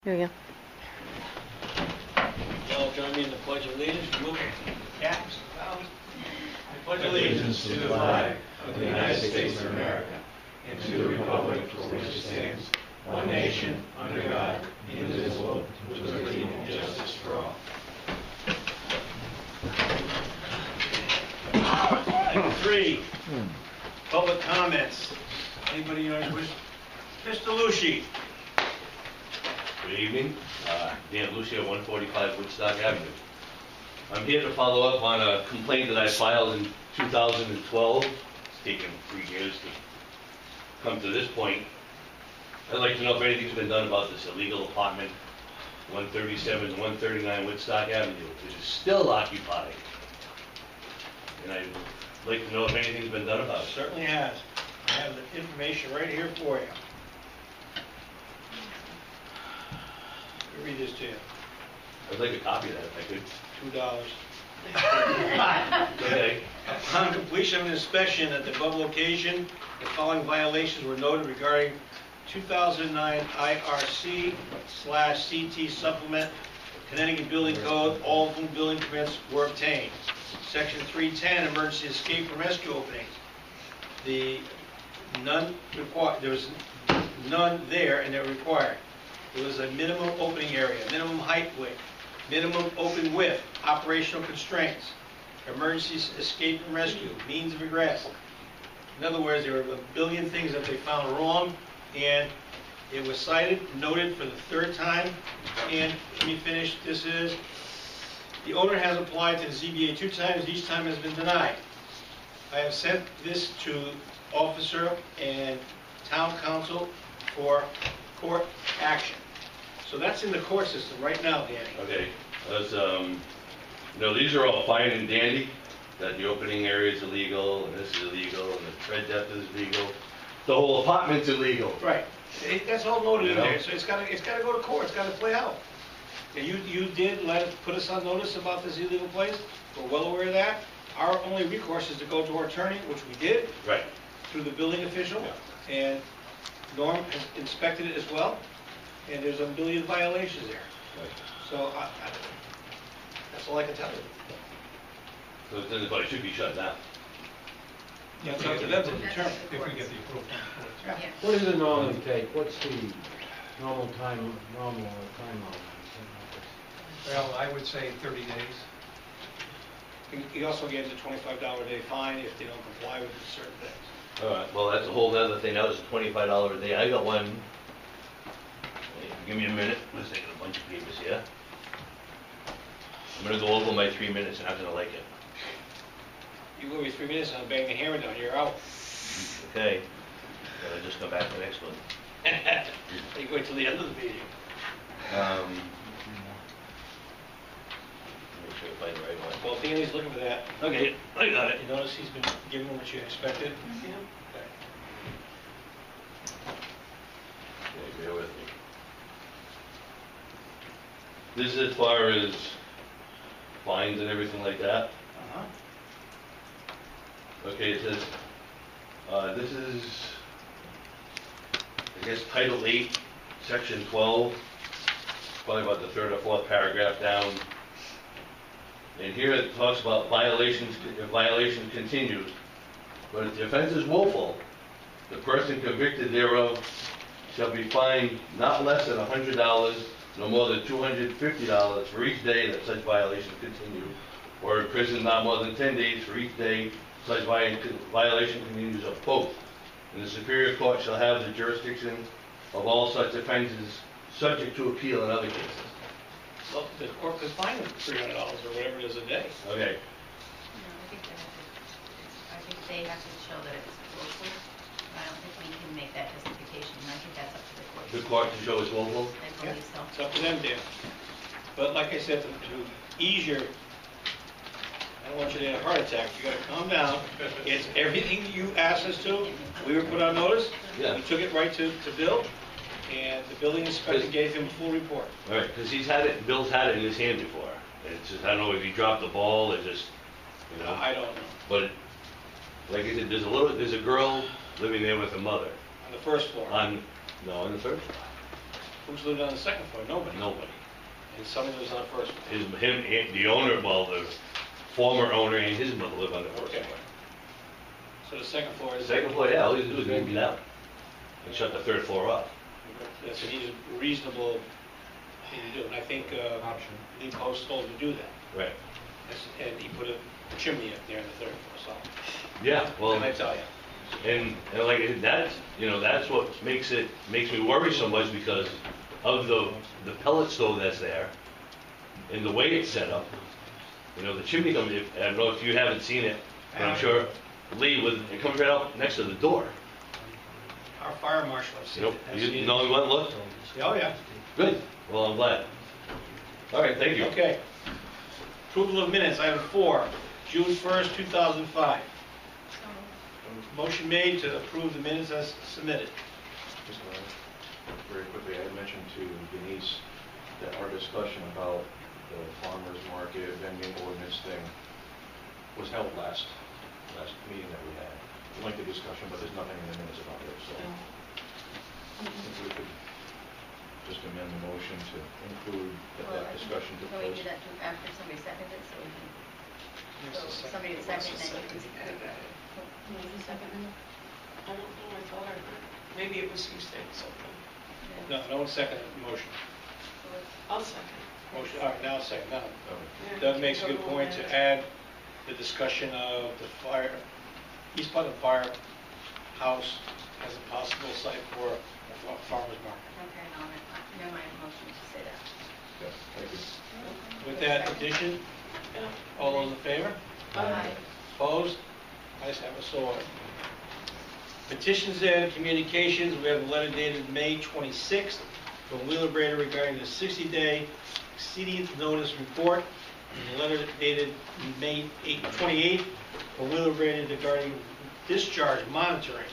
Here we go. Y'all join me in the Pledge of Allegiance. Remove caps. I pledge Allegiance to the flag of the United States of America and to the republic for which it stands, one nation, under God, indivisible, with liberty and justice for all. Item 3, public comments. Anybody wish? Mr. Lucy. Good evening. Dan Lucia, 145 Woodstock Avenue. I'm here to follow up on a complaint that I filed in 2012. It's taken 3 years to come to this point. I'd like to know if anything's been done about this illegal apartment, 137 to 139 Woodstock Avenue, which is still occupied. And I'd like to know if anything's been done about it. Certainly has. I have the information right here for you. Let me read this to you. I'd like a copy of that if I could. $2. Okay. Upon completion of an inspection at the above location, the following violations were noted regarding 2009 IRC/CT supplement, Connecticut Building Code. All of them building permits were obtained. Section 310, emergency escape from rescue openings. There was none there, and they're required. There was a minimum opening area, minimum height width, minimum open width, operational constraints, emergency escape and rescue, means of egress. In other words, there were a billion things that they found wrong, and it was cited, noted for the 3rd time, and let me finish. This is, the owner has applied to the ZBA 2 times, each time has been denied. I have sent this to officer and town council for court action. So that's in the court system right now, Danny. Okay. That's, these are all fine and dandy, that the opening area is illegal, and this is illegal, and the tread depth is illegal. The whole apartment's illegal. Right. That's all noted in there. So it's got to go to court. It's got to play out. And you did put us on notice about this illegal place. We're well aware of that. Our only recourse is to go to our attorney, which we did. Right. Through the building official. Yeah. And Norm has inspected it as well. And there's a million violations there. Right. So that's all I can tell you. So but it should be shut down. Yeah, it's up to them to determine. If we get the approval. Yeah. What does it normally take? What's the normal time on this? Well, I would say 30 days. He also gives a $25 a day fine if they don't comply with certain things. All right. Well, that's a whole other thing. That was $25 a day. I got one. Hey, give me a minute. I'm just taking a bunch of papers here. I'm going to go over my 3 minutes, and I'm going to like it. You go over 3 minutes and I'll bang the hammer down. You're out. Okay. Gotta just come back to the next one. You wait till the end of the meeting. Make sure I find the right one. Well, Danny's looking for that. Okay, I got it. You notice he's been giving what you expected? Okay. Okay, bear with me. This is as far as fines and everything like that. Uh-huh. Okay, it says, this is, I guess, Title 8, Section 12, probably about the 3rd or 4th paragraph down. And here it talks about violation continues. But if the offense is willful, the person convicted thereof shall be fined not less than $100, no more than $250 for each day that such violation continues, or imprisoned not more than 10 days for each day such violation continues of both. And the Superior Court shall have the jurisdiction of all such offenses subject to appeal in other cases. Well, the court could fine them $300 or whatever it is a day. Okay. No, I think they have to show that it's willful. I don't think we can make that justification. I think that's up to the court. The court to show is willful? I believe so. It's up to them, Dan. But like I said, to ease your, I don't want you to have a heart attack. You got to calm down. It's everything you asked us to. We were put on notice. Yeah. We took it right to Bill, and the building inspector gave him a full report. All right, because Bill's had it in his hand before. It's just, I don't know if he dropped the ball or just, I don't know. But, like I said, there's a girl living there with her mother. On the first floor. On the third floor. Who's living on the second floor? Nobody. Nobody. And somebody lives on the first floor. The owner, well, the former owner and his mother live on the first Okay. floor. So the second floor is... Second floor, yeah, all you do is empty it out and shut the third floor off. That's a reasonable thing to do, and I think Option. Lee Post told him to do that. Right. And he put a chimney up there on the third floor, so... Yeah, well, What can I tell you? and like, that's, that's what makes me worry so much, because of the pellet stove that's there, and the way it's set up. The chimney comes, I don't know if you haven't seen it, but I'm sure Lee, it comes right out next to the door. Our fire marshal has seen it. Has seen You it. know, you went and looked? Oh, yeah. Good, well, I'm glad. All right, thank you. Okay. Approval of minutes, item 4, June 1st, 2005. Motion made to approve the minutes as submitted. Just very quickly, I had mentioned to Denise that our discussion about the farmer's market vending ordinance thing was held last meeting that we had. Lengthy discussion, but there's nothing in the minutes about it, so if we could just amend the motion to include that discussion took Can we place. do that after somebody seconded it, so we can, Yes, the so second. somebody would second, then you can... Who was the second one? I don't know, I thought I heard, maybe it was you saying something. No, no one seconded the motion. I'll second. Motion, all right, now second, now. Okay. Doug makes a good point to add the discussion of the East Putnam Firehouse as a possible site for a farmer's market. Okay, no, never mind, motion to say that. Yeah, thank you. With that addition, Yeah. all those in favor? Aye. Opposed? Ayes have it, so ordered. Petitions and communications, we have a letter dated May 26th from Wheeler Brader regarding the 60-day exceedance notice report, and a letter dated May 28th from Wheeler Brader regarding discharge monitoring,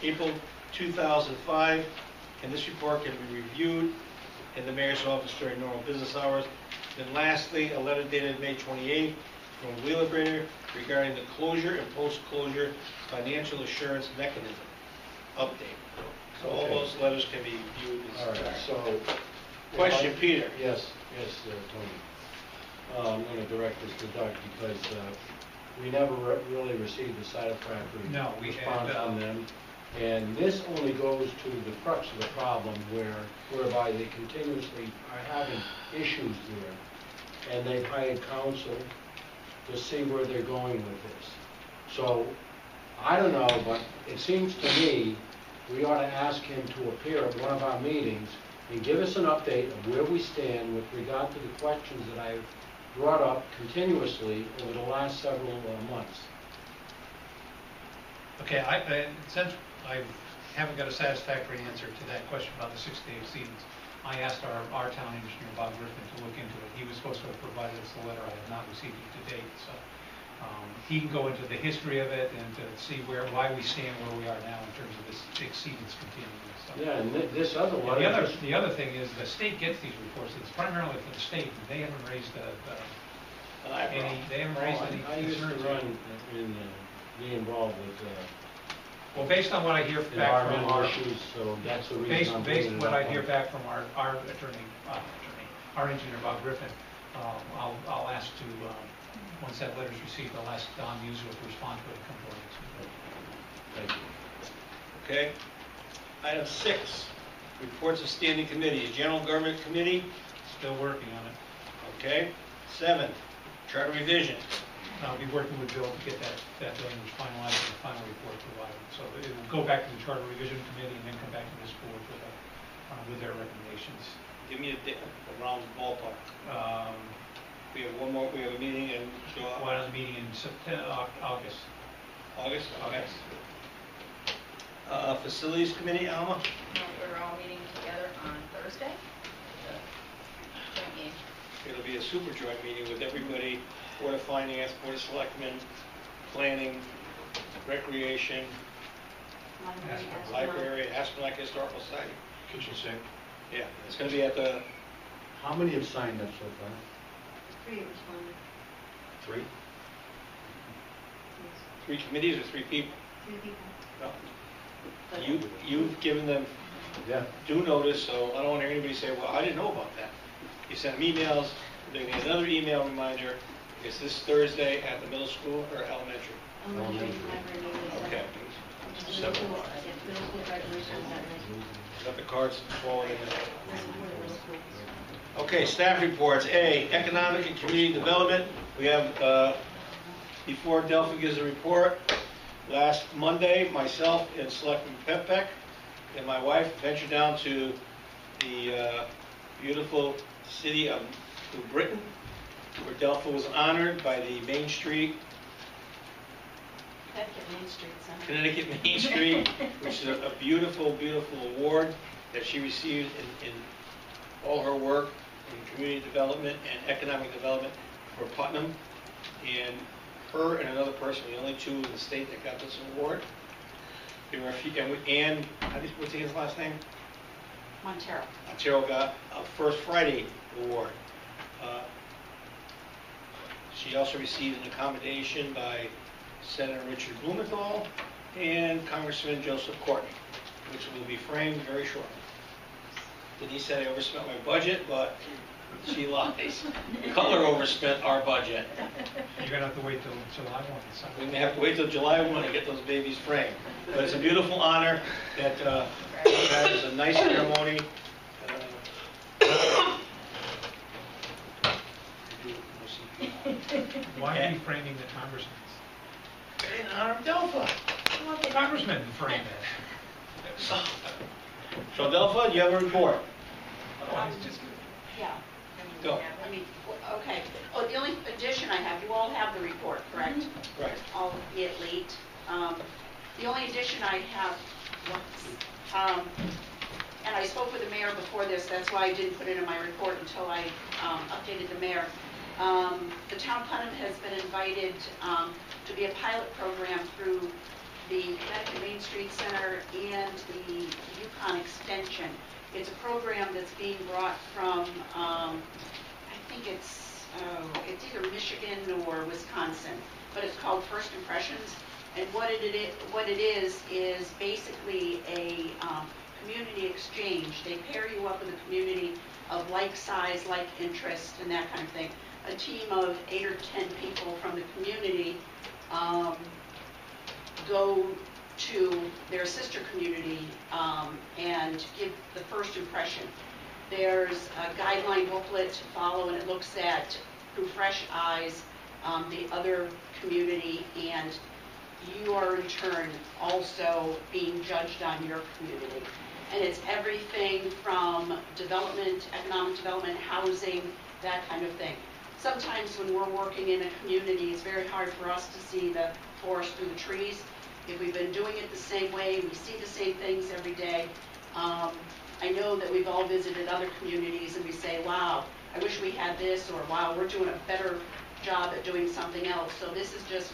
April 2005, and this report can be reviewed in the mayor's office during normal business hours. And lastly, a letter dated May 28th from Wheeler Brader regarding the closure and post-closure financial assurance mechanism update. So all those letters can be viewed All as... right, so. Question, Peter. Yes, Tony. I'm going to direct this to Doug because we never really received a satisfactory No, we had, response from them. And this only goes to the crux of the problem whereby they continuously are having issues there. And they've hired counsel to see where they're going with this. So, I don't know, but it seems to me we ought to ask him to appear at one of our meetings and give us an update of where we stand with regard to the questions that I've brought up continuously over the last several months. Okay, since I haven't got a satisfactory answer to that question about the 6-day exceedance, I asked our town engineer, Bob Griffin, to look into it. He was supposed to have provided us the letter. I have not received it to date, so he can go into the history of it and to see why we stand where we are now in terms of this exceedance continuing. So. Yeah, and this other And one... the other thing is the state gets these reports. It's primarily for the state. They haven't raised any I used to concerns. run and be involved with Well, based on what I hear back from environmental our issues, so that's the reason Based I'm based bringing on it what up. I hear back from our our engineer, Bob Griffin, I'll ask to, once that letter's received, I'll ask Don Musil to respond to it and come forward next week. Thank you. Okay. Item 6, reports of standing committees. General Government Committee, Still working on it. okay. 7, Charter Revision. I'll be working with Bill to get that language finalized and the final report provided. So it will go back to the Charter Revision Committee and then come back to this board with their recommendations. Give me a round ballpark. We have one more, we have a meeting in One other meeting in August. August? Okay. Facilities Committee, Alma? No, we're all meeting together on Thursday. Joint meeting. It'll be a super joint meeting with everybody, Board of Finance, Board of Selectmen, Planning, Recreation, Library, Aspen Historical Society. Kitchen sink. Yeah, it's going to be at the... How many have signed up so far? 3 responded. 3? Yes. 3 committees or 3 people? 3 people. No. You've given them Yeah. due notice, so I don't want anybody to say, well, I didn't know about that. You send them emails, they get another email reminder, it's this Thursday at the middle school or elementary? Elementary, library, Okay. Middle school, middle school graduation is that night. Got the cards falling in there. That's before the middle school. Okay, staff reports. A, economic and community development. We have, before Delphi gives a report, last Monday, myself and Selectman Pepek and my wife ventured down to the beautiful city of New Britain, where Delphi was honored by the Main Street, Connecticut Main Street, which is a beautiful, beautiful award that she received in all her work in community development and economic development for Putnam. And her and another person, the only two in the state that got this award. There were a few, and what's his last name? Montero. Montero got a First Friday award. She also received an accommodation by Senator Richard Blumenthal and Congressman Joseph Courtney, which will be framed very shortly. Denise said I overspent my budget, but she lies. Cutler overspent our budget. You're gonna have to wait till July 1. We may have to wait till July 1 to get those babies framed. But it's a beautiful honor that that is a nice ceremony. Why are you framing the congressmen? In honor of Delphi. I want the congressmen to frame that. So Delphi, you have a report? Otherwise, just Yeah. Go. I mean, okay. Oh, the only addition I have, you all have the report, correct? Right. Albeit late. The only addition I have, and I spoke with the mayor before this, that's why I didn't put it in my report until I updated the mayor. The town of Putnam has been invited to be a pilot program through the Connecticut Main Street Center and the Yukon Extension. It's a program that's being brought from, I think it's either Michigan or Wisconsin, but it's called First Impressions. And what it is basically a community exchange. They pair you up with a community of like size, like interest, and that kind of thing. A team of 8 or 10 people from the community go to their sister community and give the first impression. There's a guideline booklet to follow, and it looks at, through fresh eyes, the other community, and you are in turn also being judged on your community. And it's everything from development, economic development, housing, that kind of thing. Sometimes when we're working in a community, it's very hard for us to see the forest through the trees. If we've been doing it the same way, we see the same things every day. I know that we've all visited other communities and we say, wow, I wish we had this, or wow, we're doing a better job at doing something else. So this is just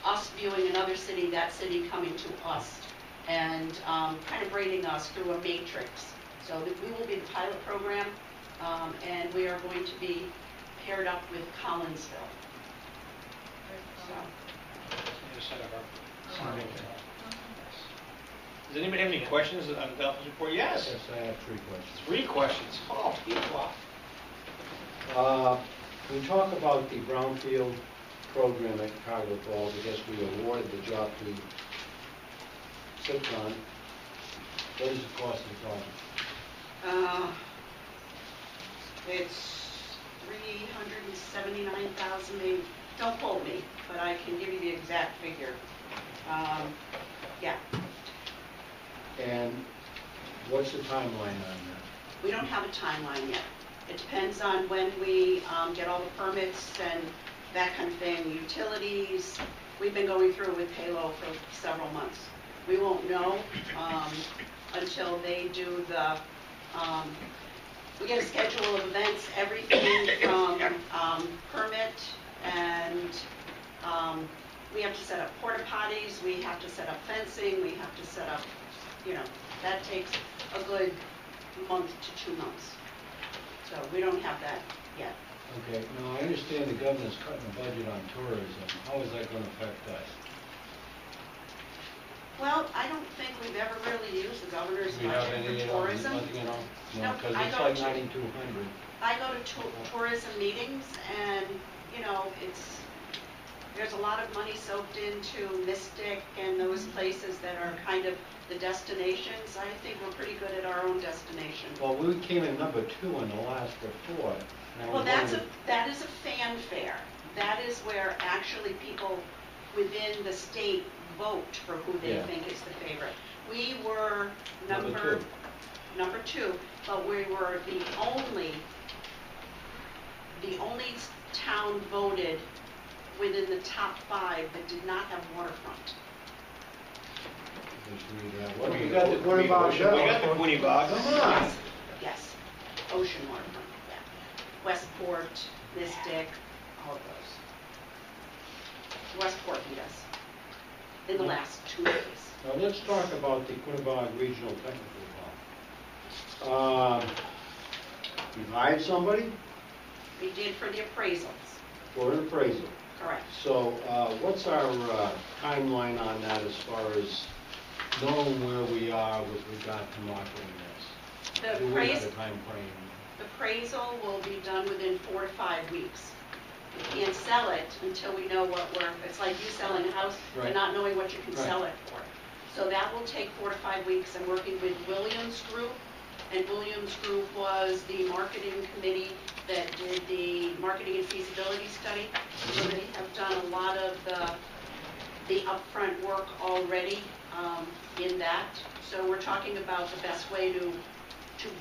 us viewing another city, that city coming to us, and kind of rating us through a matrix. So we will be the pilot program, and we are going to be paired up with Collinsville. So. Does anybody have any questions on Delphi's report? Yes. Yes, I have 3 questions. 3 questions. Oh, people. We talk about the brownfield program at Cargill Falls. I guess we awarded the job to Citron. What is the cost of the project? It's $379,000, maybe. Don't quote me, but I can give you the exact figure. Yeah. And what's the timeline on that? We don't have a timeline yet. It depends on when we get all the permits and that kind of thing, utilities. We've been going through with Palo for several months. We won't know until they do the, we get a schedule of events, everything from permit, and we have to set up porta potties, we have to set up fencing, we have to set up, that takes a good month to 2 months. So we don't have that yet. Okay, now I understand the governor's cutting the budget on tourism. How is that going to affect us? Well, I don't think we've ever really used the governor's Do we have budget any, for tourism. nothing at all? No, Because I it's go like to- 9,200. I go to tourism meetings and, you know, there's a lot of money soaked into Mystic and those places that are kind of the destinations. I think we're pretty good at our own destination. Well, we came in number 2 in the last report. Now Well, we wanted- that is a fanfare. That is where actually people within the state vote for who they Yeah. think is the favorite. We were Number number two, but we were the only town voted within the top 5 that did not have waterfront. What do you got the Quinn We Bog got the Quinnebog. Come on. Yes, ocean waterfront, yeah. Westport, Mystic, all of those. Westport beat us in the last 2 days. Now, let's talk about the Quinnebog Regional Technical Hub. You hired somebody We did for the appraisals, for an appraisal. correct. So, what's our timeline on that as far as knowing where we are with regard to marketing this? The Do we have a appraisal, time frame? the appraisal will be done within 4 to 5 weeks. We can't sell it until we know it's like you selling a house Right. and not knowing what you can Right. sell it for. So that will take 4 to 5 weeks. I'm working with Williams Group, and Williams Group was the marketing committee that did the marketing and feasibility study. So they have done a lot of the upfront work already in that. So we're talking about the best way to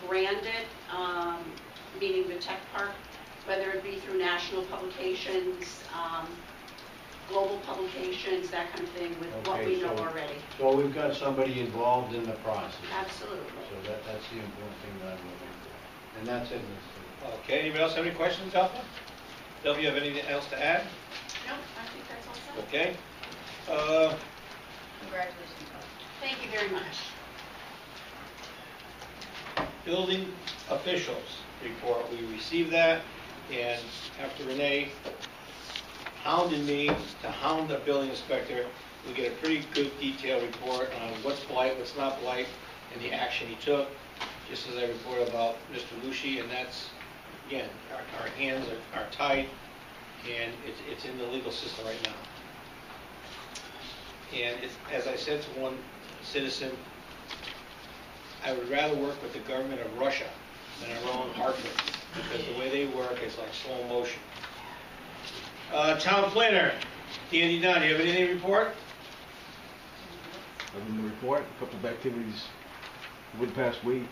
brand it, meaning the tech park, whether it be through national publications, global publications, that kind of thing, with what Okay, we know so- already. So we've got somebody involved in the process. Absolutely. So that's the important thing that I'm looking for. And that's it, Mr. Okay, anybody else have any questions, Alpha? Del, you have anything else to add? No, I think that's all set. Okay. Congratulations, Todd. Thank you very much. Building officials report, we received that, and after Renee hounded me to hound the building inspector, we get a pretty good detailed report on what's blight, what's not blight, and the action he took, just as I reported about Mr. Lucy, and that's, again, our hands are tied, and it's in the legal system right now. And it's, as I said to one citizen, I would rather work with the government of Russia than our own Hartford, because the way they work is like slow motion. Town planner, Danny Dunn, do you have anything to report? Other than the report, a couple of activities over the past week.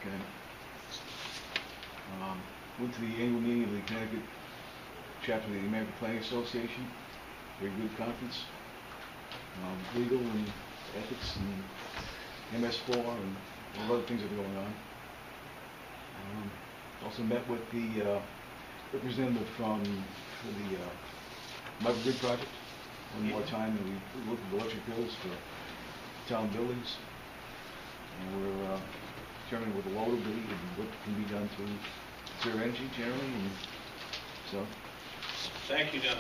I went to the annual meeting of the Connecticut chapter of the American Planning Association. Very good conference. Legal and ethics and MS4 and a lot of things that are going on. Also met with the representative for the microgrid project one more time, and we looked at the electric bills for town buildings, and we're determining what the load will be and what can be done to conserve energy generally, and so. Thank you, Don.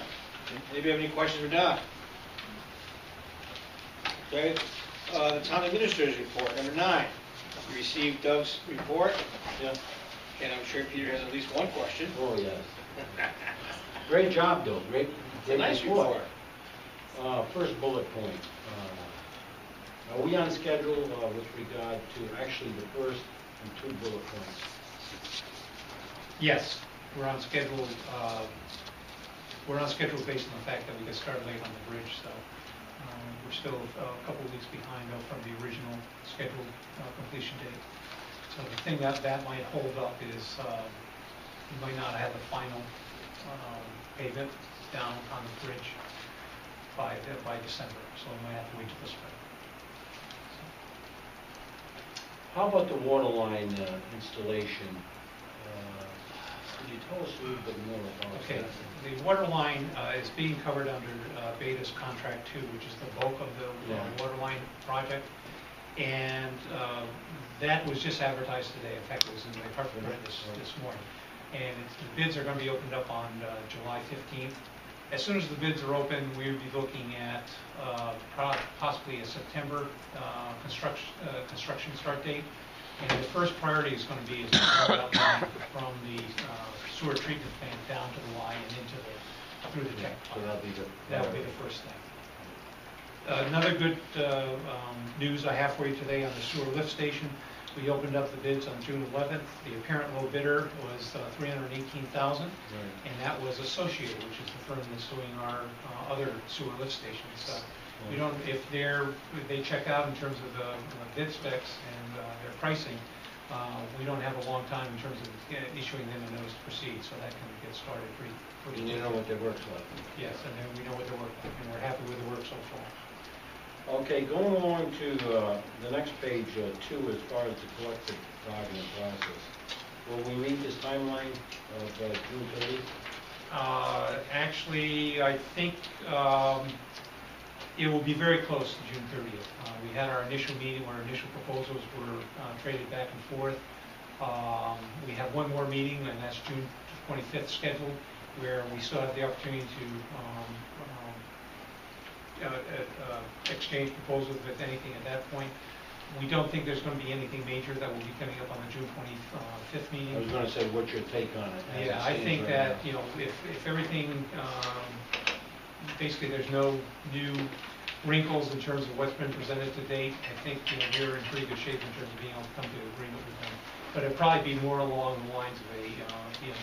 Anybody have any questions for Don? Okay, the town administrator's report, number 9. You received Doug's report. Yeah. And I'm sure Peter has at least one question. Oh, yes. Great job, Bill. Great Nice report. report. First bullet point. Are we on schedule with regard to actually the first and 2 bullet points? Yes, we're on schedule. We're on schedule based on the fact that we got started late on the bridge, so we're still a couple of weeks behind from the original scheduled completion date. So the thing that might hold up is we might not have the final pavement down on the bridge by December, so we might have to wait till the spring. How about the water line installation? Could you tell us a little bit more about Okay, that? the water line is being covered under Beta's Contract 2, which is the bulk of the water line project. And that was just advertised today. In fact, it was in the Hartford Press this morning. And the bids are going to be opened up on July 15th. as soon as the bids are open, we would be looking at possibly a September construction start date. And the first priority is going to be is to run out line from the sewer treatment plant down to the line and through the tech. So That'll be the first thing. Another good news I have for you today on the sewer lift station. We opened up the bids on June 11th. The apparent low bidder was $318,000, and that was Associated, which is the firm that's doing our other sewer lift stations. We don't, if they check out in terms of the bid specs and their pricing, we don't have a long time in terms of issuing them a notice to proceed, so that can get started pretty And you know what their work's like. Yes, and then we know what their work like, and we're happy with the work so far. Okay, going along to the next page, 2, as far as the collective bargaining process. Will we meet this timeline of June 30th? Actually, I think it will be very close to June 30th. We had our initial meeting where our initial proposals were traded back and forth. We have one more meeting, and that's June 25th scheduled, where we still have the opportunity to exchange proposals with anything at that point. We don't think there's going to be anything major that will be coming up on the June 25th meeting. I was going to say, what's your take on it? Yeah, I think that, you know, if everything, basically there's no new wrinkles in terms of what's been presented to date, I think, you know, we're in pretty good shape in terms of being able to come to an agreement with them. But it'll probably be more along the lines of a, you know,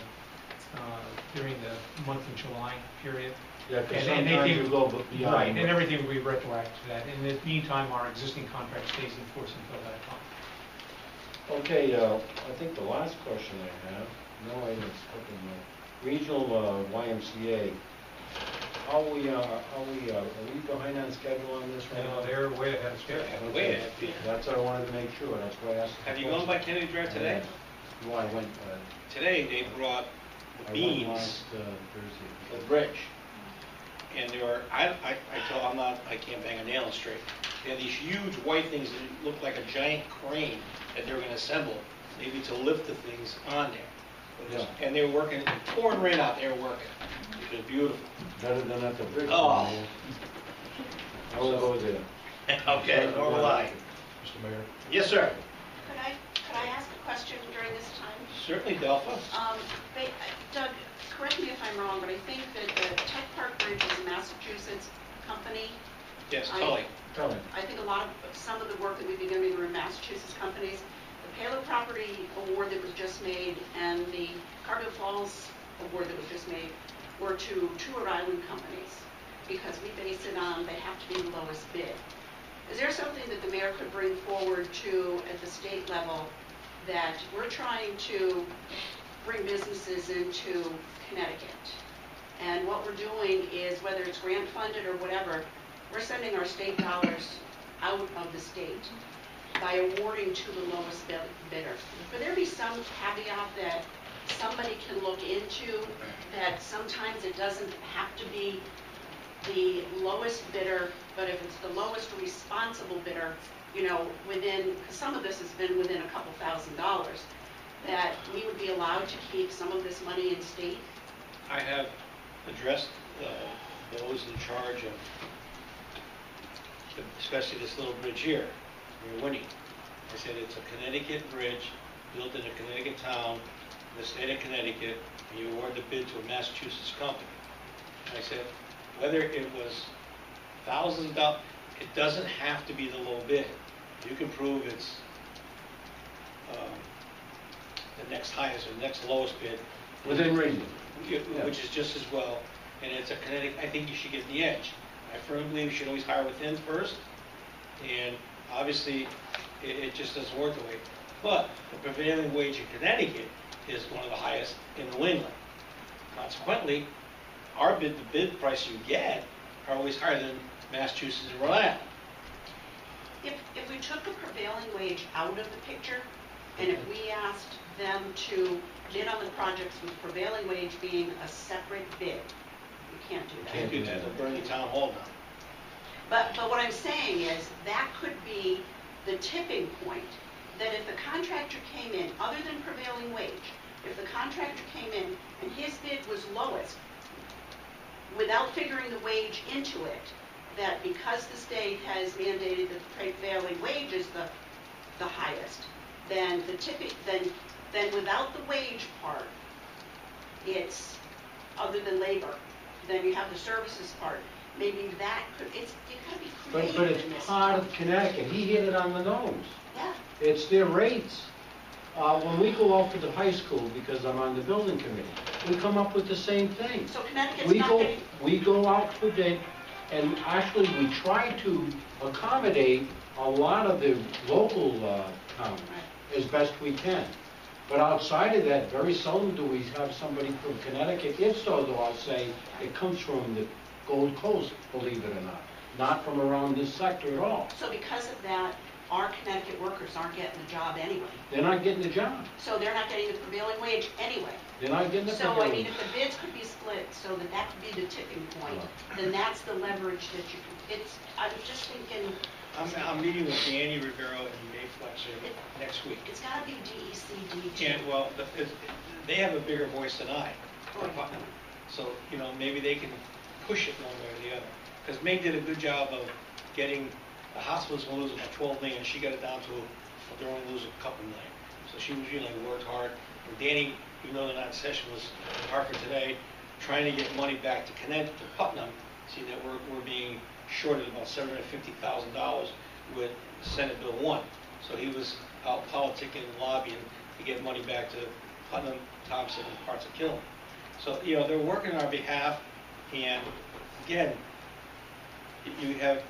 during the month of July period. Yeah, because And sometimes anything- you go beyond. Right, and everything will be retroactive to that. In the meantime, our existing contract stays in force until that time. Okay, I think the last question I have, no, I didn't, regional YMCA, are we behind on schedule on this right now? No, they're way ahead of schedule. Way ahead, yeah. That's what I wanted to make sure, that's why I asked. the Have you gone by question. Kennedy Drive today? No, I went, Today, they brought the I went beams, last Thursday. the bridge, and there are, I can't bang a nail straight. They have these huge white things that look like a giant crane that they're gonna assemble, maybe to lift the things on there. Yeah. And they were working, it was pouring rain out, they were working. It was beautiful. Better than at the bridge. Oh. man. I will go there. Okay, nor will I. Mr. Mayor? Yes, sir. Could I ask a question during this time? Certainly, Delpha. Doug, correct me if I'm wrong, but I think that the Tech Park Bridge is a Massachusetts company. Yes, I- Tully. Tell me. I think some of the work that we've been doing were in Massachusetts companies. The Paler Property Award that was just made and the Cargill Falls Award that was just made were to two Rhode Island companies, because we base it on they have to be the lowest bid. Is there something that the mayor could bring forward to, at the state level, that we're trying to bring businesses into Connecticut? And what we're doing is, whether it's grant funded or whatever, we're sending our state dollars out of the state by awarding to the lowest bidder. Could there be some caveat that somebody can look into, that sometimes it doesn't have to be the lowest bidder, but if it's the lowest responsible bidder, you know, within, because some of this has been within a couple $1,000s, that we would be allowed to keep some of this money in state? I have addressed those in charge of, especially this little bridge here, near Winnie. I said it's a Connecticut bridge built in a Connecticut town, in the state of Connecticut, and you award the bid to a Massachusetts company. And I said, whether it was thousands of dollars, it doesn't have to be the low bid. You can prove it's the next highest or the next lowest bid. Within reason. Which is just as well, and it's a Connecticut, I think you should get the edge. I firmly believe you should always hire within first, and obviously, it just doesn't work the way. But the prevailing wage in Connecticut is one of the highest in New England. Consequently, our bid, the bid price you get, are always higher than Massachusetts and Rhode Island. If we took the prevailing wage out of the picture, and if we asked them to bid on the projects with prevailing wage being a separate bid, we can't do that. Can't do that, they'll burn the town hall down. But what I'm saying is, that could be the tipping point, that if the contractor came in, other than prevailing wage, if the contractor came in and his bid was lowest, without figuring the wage into it, that because the state has mandated that the prevailing wage is the highest, then the tipping, then without the wage part, it's, other than labor, then you have the services part. Maybe that could, it's, you gotta be creative But in this it's part stuff. of Connecticut, he hit it on the nose. Yeah, It's their rates. When we go out to the high school, because I'm on the building committee, we come up with the same thing. so Connecticut's We not go, getting, we go out to bid, and actually, we try to accommodate a lot of the local towns as best we can. But outside of that, very seldom do we have somebody from Connecticut. If so, though, I'll say it comes from the Gold Coast, believe it or not from around this sector at all. so because of that, our Connecticut workers aren't getting the job anyway. They're not getting the job. So they're not getting the prevailing wage anyway. They're not getting the So, I prevailing. mean, if the bids could be split so that that could be the tipping point, then that's the leverage that you can, it's, I was just thinking, I'm meeting with Danny Rivero and May Fletcher next week. it's gotta be DEC, DET. And, well, they have a bigger voice than I. Or- So, you know, maybe they can push it one way or the other. Because May did a good job of getting, the hospital's gonna lose about 12 million, she got it down to, they're only losing a couple million. So she was, worked hard. And Danny, even though they're not in session, was in Hartford today, trying to get money back to Connecticut, to Putnam, see that we're being shorted about $750,000 with Senate Bill 1. So he was out politicking and lobbying to get money back to Putnam, Thompson, and parts of Killen. So, they're working on our behalf, and again, you have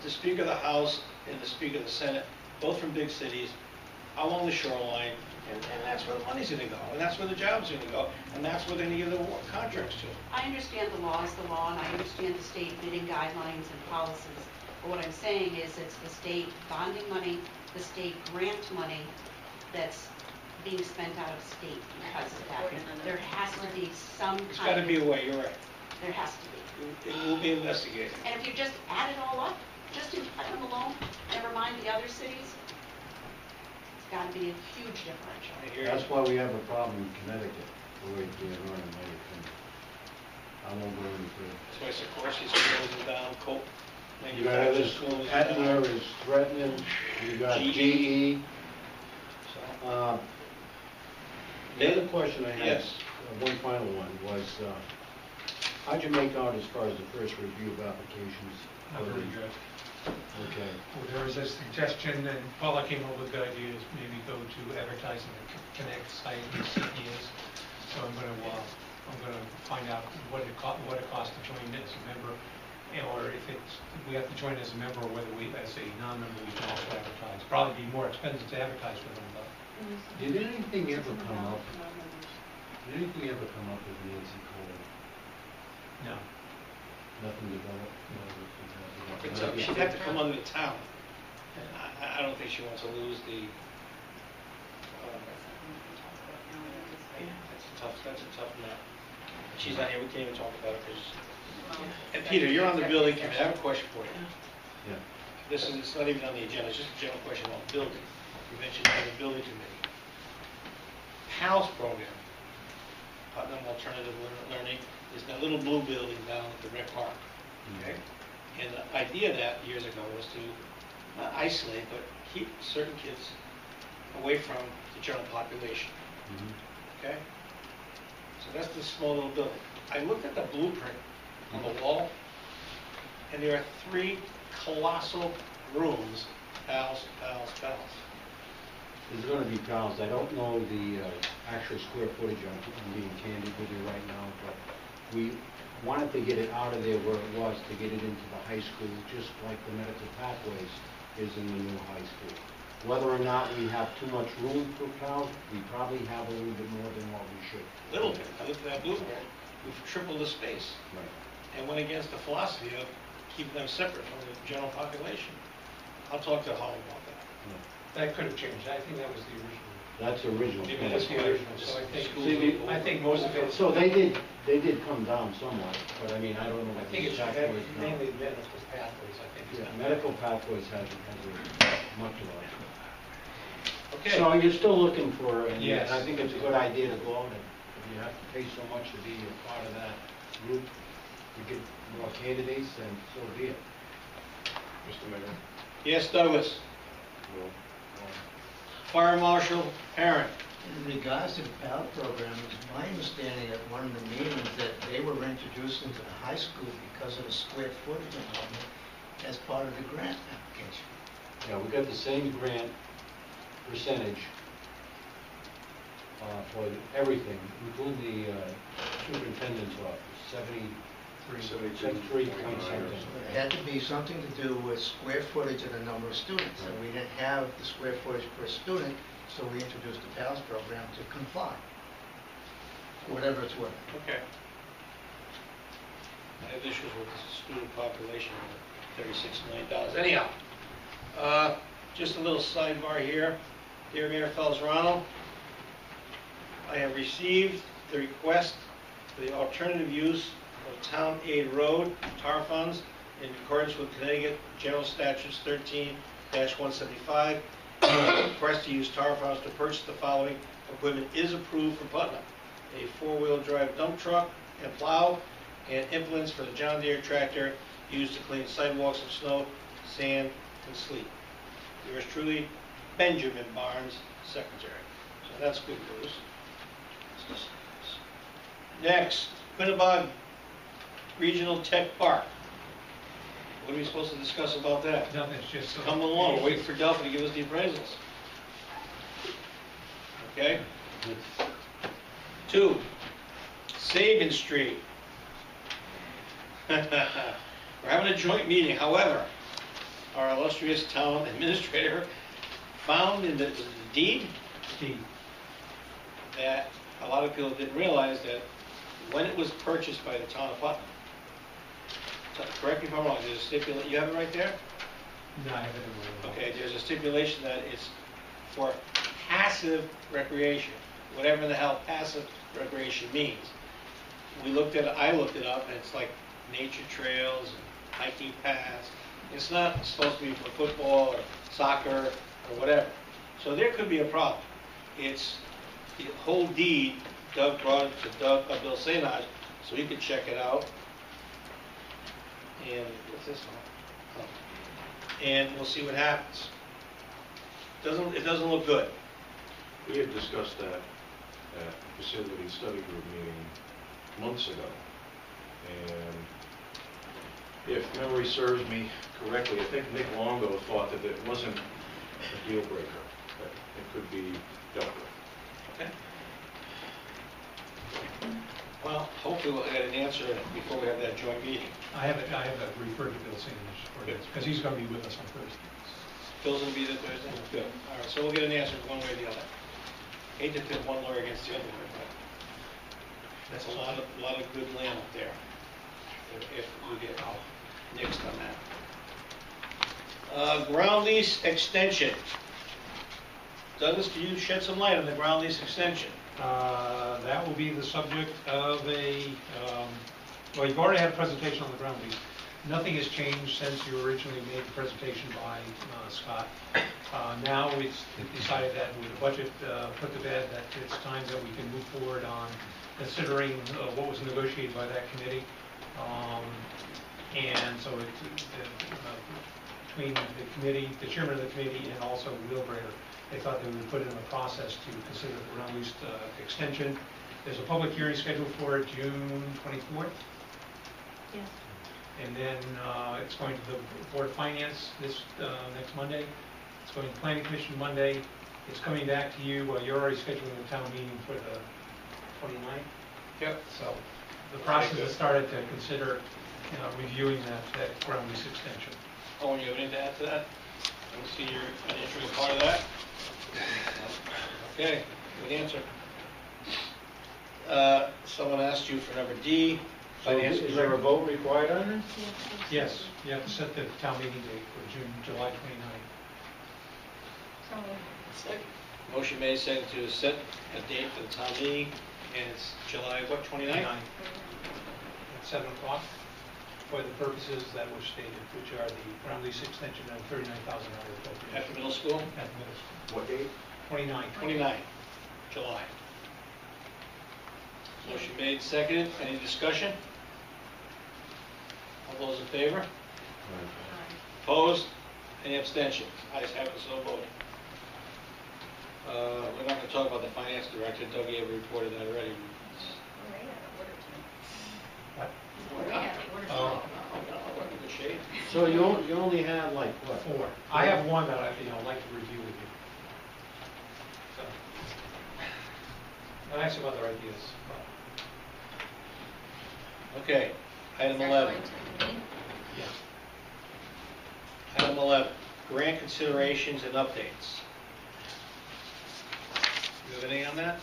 the Speaker of the House and the Speaker of the Senate, both from big cities, along the shoreline, and that's where the money's gonna go, and that's where the jobs are gonna go, and that's where they're gonna give the contracts to. I understand the law is the law, and I understand the state bidding guidelines and policies. But what I'm saying is it's the state bonding money, the state grant money that's being spent out of state because of that. There has to be some There's gotta kind be of, a way, you're right. there has to be. It will be investigated. And if you just add it all up, just in Putnam alone, never mind the other cities, it's gotta be a huge differential. I hear you. That's why we have a problem in Connecticut, the way they're running money. I won't go any further. That's why Sikorsky's closing down, Coke You got others, manufacturers closing Aetna down. is threatening, you got GE. GE. So, The other question I had, Yes. one final one, was, how'd you make out as far as the first review of applications? Not very good. Okay. Well, there was a suggestion, and Paula came up with the idea, is maybe go to advertising the Connect site and CPAs. So I'm gonna find out what it costs to join as a member, or if we have to join as a member, or whether we, as a non-member, we can also advertise. Probably be more expensive to advertise for them, though. Did anything ever come up, did anything ever come up with Nancy Cole? No. Nothing developed? It's she'd have to come under the town, and I don't think she wants to lose the, that's a tough nut. She's not here, we can't even talk about it, because, and Peter, you're on the building committee, I have a question for you. Yeah. It's not even on the agenda, it's just a general question about building. You mentioned you have a building committee. PALS program, Putnam Alternative Learning, is that little blue building down at the rec park, okay? And the idea of that years ago was to not isolate, but keep certain kids away from the general population, okay? So that's this small little building. I looked at the blueprint on the wall, and there are 3 colossal rooms, PALS. There's gonna be PALS. I don't know the actual square footage, I'm being candid with you right now, but we wanted to get it out of there where it was, to get it into the high school, just like the medical pathways is in the new high school. Whether or not we have too much room for PALS, we probably have a little bit more than what we should. Little bit. I looked at that blueprint, we've tripled the space, Right. and went against the philosophy of keeping them separate from the general population. I'll talk to Holly about that. That could have changed. I think that was the original. That's the original. Maybe plan. That's the original, so I think most of it. So they did come down somewhat, but I mean, I don't know I what think the it's exact was now. mainly medical pathways, I think. Yeah, medical pathways has a much larger. Okay. So you're still looking for, and Yes. I think it's a good idea to go out, and if you have to pay so much to be a part of that group, get more candidates, and so be it. Mr. Mayor? Yes, Douglas. Well, Fire Marshal Parent. In regards to the ballot program, it's my understanding at one of the meetings that they were introduced into the high school because of the square footage involvement as part of the grant application. Yeah, we got the same grant percentage for everything, including the superintendent's office, 73 point something. It had to be something to do with square footage and the number of students, and we didn't have the square footage per student, so we introduced the PALS program to comply, for whatever it's worth. Okay. I have issues with the student population of $36 million. Anyhow, just a little sidebar here. Dear Mayor Felserano, I have received the request for the alternative use of Town Aid Road TAR funds in accordance with Connecticut General Statutes 13-175. The request to use TAR funds to purchase the following equipment is approved for Putnam: a four-wheel drive dump truck and plow, and implements for the John Deere tractor used to clean sidewalks of snow, sand, and sleet. Yours truly, Benjamin Barnes, Secretary. So that's good news. Next, Quinnebog Regional Tech Park. What are we supposed to discuss about that? Nothing, it's just. Come along, wait for Delphi to give us the appraisals. Okay? 2, Sabin Street. We're having a joint meeting, however, our illustrious town administrator found in the deed that a lot of people didn't realize that when it was purchased by the town of Putnam, so correct me if I'm wrong, there's a stipulation, you have it right there? No, I have it in my. Okay, there's a stipulation that it's for passive recreation, whatever the hell passive recreation means. We looked at it, I looked it up, and it's like nature trails and hiking paths. It's not supposed to be for football or soccer or whatever. So there could be a problem. It's the whole deed. Doug brought it to Bill Sainage so he could check it out. And what's this one? Oh. And we'll see what happens. It doesn't look good. We had discussed that at the facility study group meeting months ago. And if memory serves me correctly, I think Nick Longo thought that it wasn't a deal breaker, that it could be dealt with. Okay. Well, hopefully we'll get an answer before we have that joint meeting. I have it referred to Bill Sanders for this, because he's going to be with us on Thursday. Bill's going to be there Thursday? Good. All right, so we'll get an answer one way or the other. Hate to pit one lawyer against the other lawyer, but that's a lot of good land up there if we get nixed on that. Ground lease extension. Douglas, can you shed some light on the ground lease extension? That will be the subject of well, you've already had a presentation on the ground lease. Nothing has changed since you originally made the presentation by Scott. Now it's decided that with the budget put to bed, that it's time that we can move forward on considering what was negotiated by that committee. And so between the committee, the chairman of the committee, and also Wheelbrader, they thought they would put it in a process to consider the ground lease extension. There's a public hearing scheduled for June 24th. Yes. And then it's going to the Board of Finance this next Monday. It's going to the Planning Commission Monday. It's coming back to you. You're already scheduling the town meeting for the 29th. Yep. So the process has started to consider reviewing that ground lease extension. Oh, you have anything to add to that? I don't see your financial as part of that. Okay, good answer. Someone asked you for number D. So is there a vote required on this? Yes, you have to set the town meeting date for July 29th. So moved. Motion made, second to set a date for the town meeting, and it's July, what, 29th? 29th. At 7 o'clock, for the purposes that were stated, which are the ground lease extension and $39,000 appropriation. At the middle school? At the middle school. What date? 29. 29, July. Motion made, seconded. Any discussion? All those in favor? Opposed? Any abstentions? Ayes have it, so voted. We're not going to talk about the finance director. Doug gave a report of that already. What? Oh, no, we're in good shape. So you only have like, what? 4. I have one that I'd like to review with you. So, and I have some other ideas. Okay, item Is that 11. going to me? Yeah. Item 11, grant considerations and updates. You have anything on that?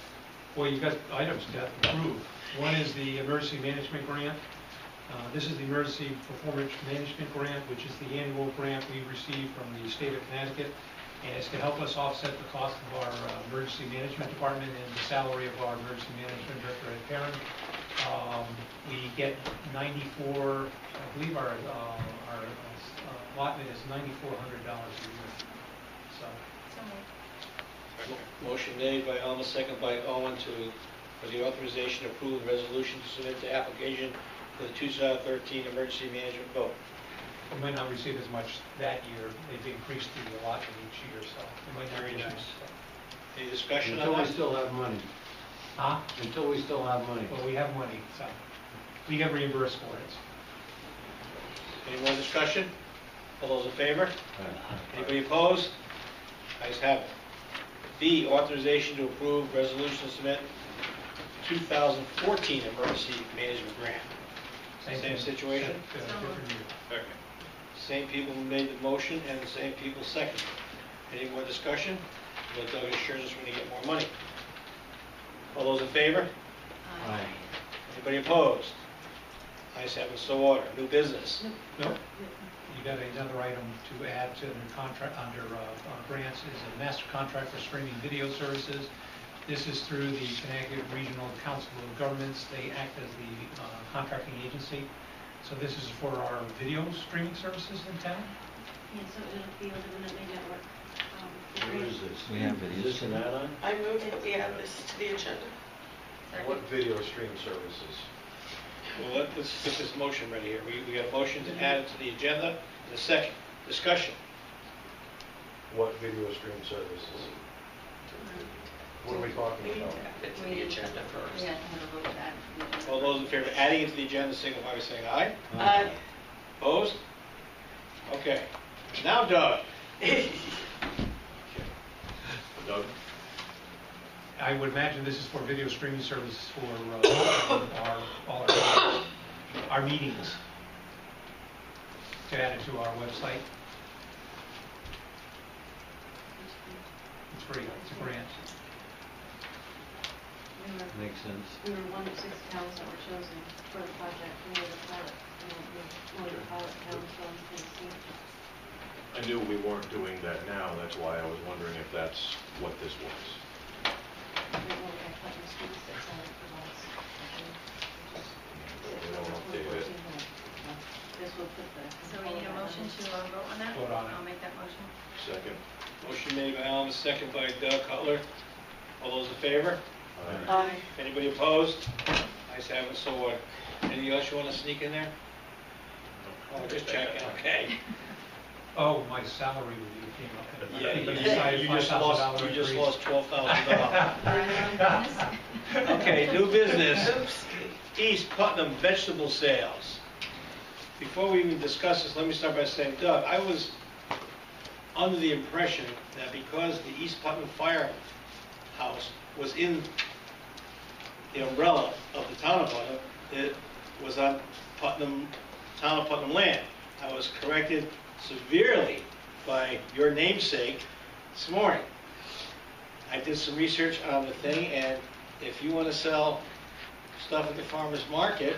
Well, you've got items to approve. One is the emergency management grant. This is the emergency performance management grant, which is the annual grant we receive from the state of Connecticut. And it's to help us offset the cost of our emergency management department and the salary of our emergency management director, Ed Perrin. We get 94, I believe our allotment is $9,400 a year. So, Motion made by Alma, second by Owen for the authorization to approve the resolution to submit the application for the 2013 emergency management vote. we might not receive as much that year. They've increased the allotment each year, so we might not Very get as nice. much. Any discussion Until on we that? still have money. Huh? Until we still have money. Well, we have money, so we get reimbursed for it. Any more discussion? All those in favor? Anybody opposed? Ayes have it. B, authorization to approve resolution to submit 2014 emergency management grant. Same thing. situation? Different year. Okay. Same people made the motion and the same people seconded. Any more discussion? Let Doug assure us when you get more money. All those in favor? Aye. Anybody opposed? Ayes have it, so ordered. New business. Nope. You got another item to add to the contract under grants is a master contract for streaming video services. This is through the Connecticut Regional Council of Governments. They act as the contracting agency. So this is for our video streaming services in town. Yeah, so it'll be on the Minute Maid Network. Where is this? We have videos. Is this an add-on? I moved that we add this to the agenda. What video stream services? Well, let's get this motion ready here. We got a motion to add it to the agenda and a second. Discussion. What video stream services? What are we talking about? It's to the agenda first. Yeah, I'm gonna vote that. All those in favor of adding it to the agenda, signify by saying aye. Opposed? Okay. Now, Doug. Doug? I would imagine this is for video streaming services for all our meetings. To add it to our website. It's free. It's a grant. Makes sense. We were one of 6 towns that were chosen for the project. We were the pilot, one of the pilot towns from Tennessee. I knew we weren't doing that now, that's why I was wondering if that's what this was. We were at Putnam Street, 6 hours for us. We don't update it. This will put the. So we need a motion to vote on that? Vote on it. I'll make that motion. Second. Motion made by Alma, second by Doug Cutler. All those in favor? Aye. Anybody opposed? Ayes have it, so ordered. Anything else you want to sneak in there? Oh, just checking, okay. Oh, my salary review came up. Yeah, We decided you just $5,000 lost increase. $12,000. Okay, new business. East Putnam vegetable sales. Before we even discuss this, let me start by saying, Doug, I was under the impression that because the East Putnam Firehouse was in the umbrella of the town of Putnam, it was on Putnam, town of Putnam land. I was corrected severely by your namesake this morning. I did some research on the thing, and if you want to sell stuff at the farmer's market,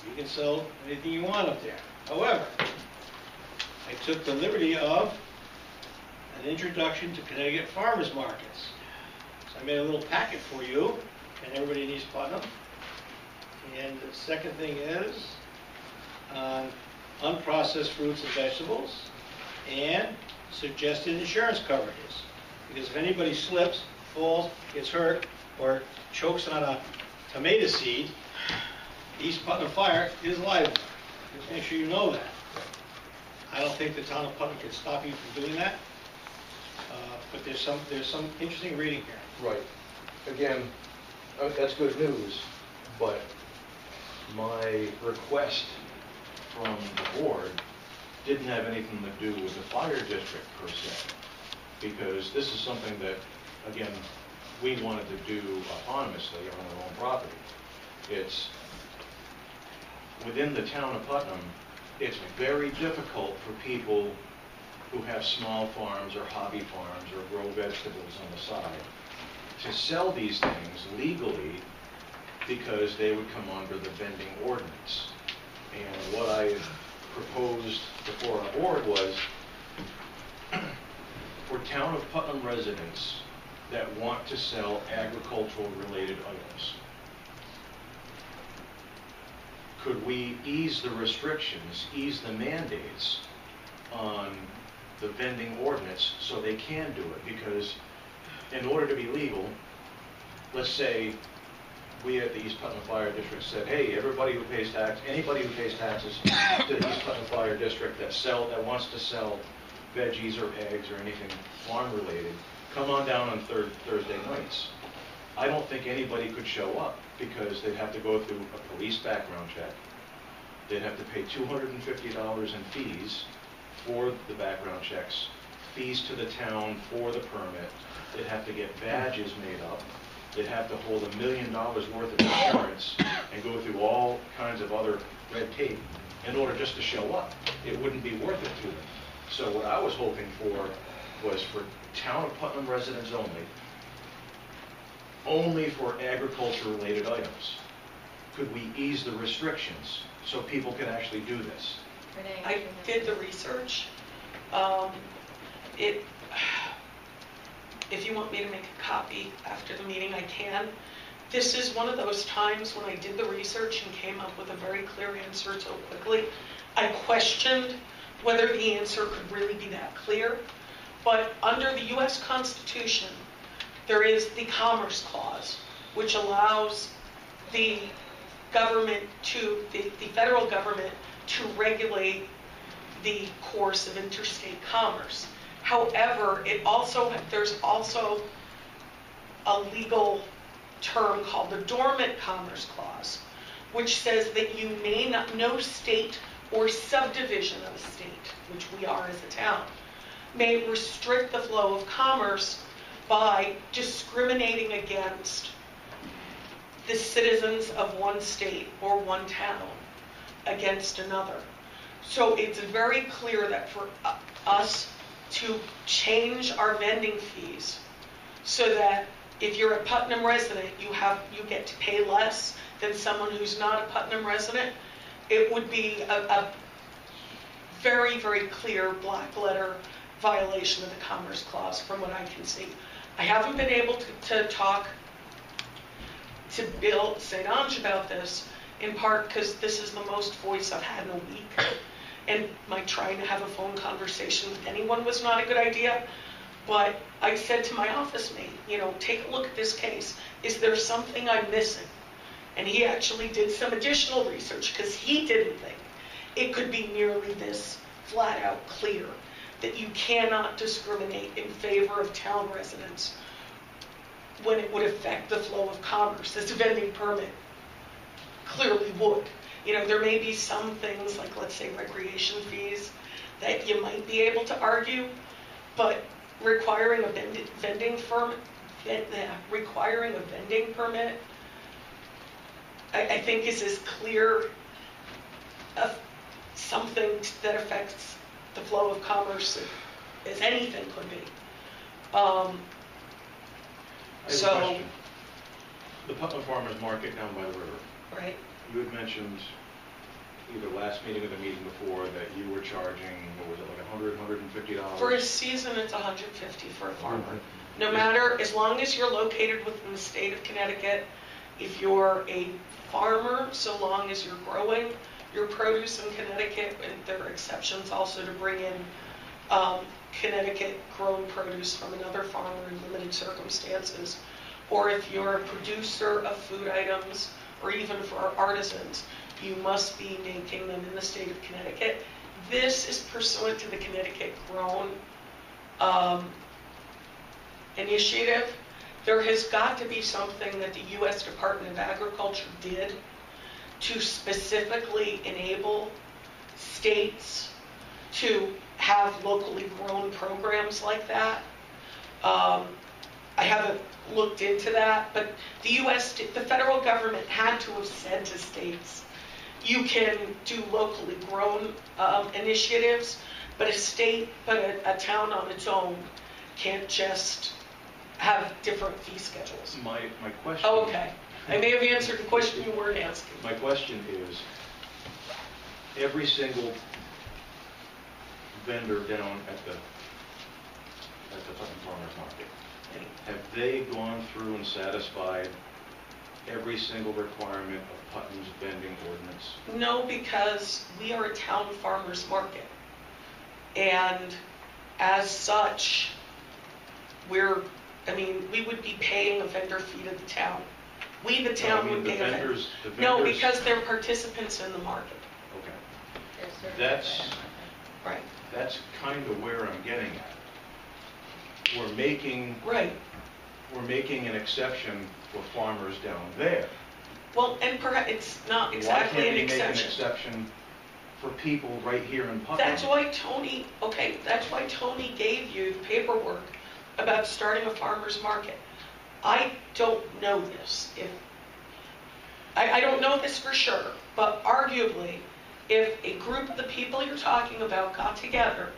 you can sell anything you want up there. However, I took the liberty of an introduction to Connecticut farmers markets. So I made a little packet for you and everybody in East Putnam. And the second thing is on unprocessed fruits and vegetables and suggested insurance coverages. Because if anybody slips, falls, gets hurt, or chokes on a tomato seed, East Putnam Fire is liable. Just make sure you know that. I don't think the town of Putnam can stop you from doing that, but there's some interesting reading here. Right. Again, that's good news, but my request from the board didn't have anything to do with the fire district per se, because this is something that, again, we wanted to do autonomously on our own property. It's within the town of Putnam. It's very difficult for people who have small farms or hobby farms or grow vegetables on the side to sell these things legally, because they would come under the vending ordinance. And what I proposed before our board was for town of Putnam residents that want to sell agricultural related items, could we ease the restrictions, ease the mandates on the vending ordinance so they can do it? Because in order to be legal, let's say we at the East Putnam Fire District said, hey, everybody who pays tax, anybody who pays taxes to the East Putnam Fire District that wants to sell veggies or eggs or anything farm related, come on down on Thursday nights. I don't think anybody could show up, because they'd have to go through a police background check. They'd have to pay $250 in fees for the background checks, fees to the town for the permit. They'd have to get badges made up. They'd have to hold $1 million worth of insurance and go through all kinds of other red tape in order just to show up. It wouldn't be worth it to them. So what I was hoping for was for town of Putnam residents only for agriculture-related items. Could we ease the restrictions so people can actually do this? Renee, I did the research. If you want me to make a copy after the meeting, I can. This is one of those times when I did the research and came up with a very clear answer so quickly. I questioned whether the answer could really be that clear. But under the U.S. Constitution, there is the Commerce Clause, which allows the government the federal government to regulate the course of interstate commerce. However, there's also a legal term called the Dormant Commerce Clause, which says that you may not, no state or subdivision of a state, which we are as a town, may restrict the flow of commerce by discriminating against the citizens of one state or one town against another. So it's very clear that for us to change our vending fees so that if you're a Putnam resident, you get to pay less than someone who's not a Putnam resident, it would be a very, very clear black letter violation of the Commerce Clause from what I can see. I haven't been able to talk to Bill St. Ange about this, in part because this is the most voice I've had in a week. And my trying to have a phone conversation with anyone was not a good idea. But I said to my office mate, take a look at this case. Is there something I'm missing? And he actually did some additional research because he didn't think it could be nearly this flat out clear that you cannot discriminate in favor of town residents when it would affect the flow of commerce. This vending permit clearly would. There may be some things like, let's say, recreation fees that you might be able to argue, but requiring a vending permit, I think is as clear of something that affects the flow of commerce as anything could be. I have a question. The Putnam Farmers Market down by the river. Right. You had mentioned either last meeting or the meeting before that you were charging, what was it, like $100, $150? For a season, it's $150 for a farmer. No matter, as long as you're located within the state of Connecticut, if you're a farmer, so long as you're growing your produce in Connecticut, and there are exceptions also to bring in Connecticut grown produce from another farmer in limited circumstances, or if you're a producer of food items or even for our artisans, you must be making them in the state of Connecticut. This is pursuant to the Connecticut Grown initiative. There has got to be something that the U.S. Department of Agriculture did to specifically enable states to have locally grown programs like that. I haven't looked into that, but the federal government had to have said to states, you can do locally grown initiatives, but a town on its own can't just have different fee schedules. My question. Oh, okay. I may have answered the question you weren't asking. My question is, every single vendor down at the Putnam Farmers Market, have they gone through and satisfied every single requirement of Putnam's vending ordinance? No, because we are a town farmers market. And as such, we would be paying a vendor fee to the town. We, the town, would pay a vendor. No, because they're participants in the market. Okay. That's kind of where I'm getting at. We're making an exception for farmers down there. Well, and perhaps it's not exactly an exception. Why can't we make an exception for people right here in Putnam? That's why Tony gave you the paperwork about starting a farmer's market. I don't know this. I don't know this for sure, but arguably, if a group of the people you're talking about got together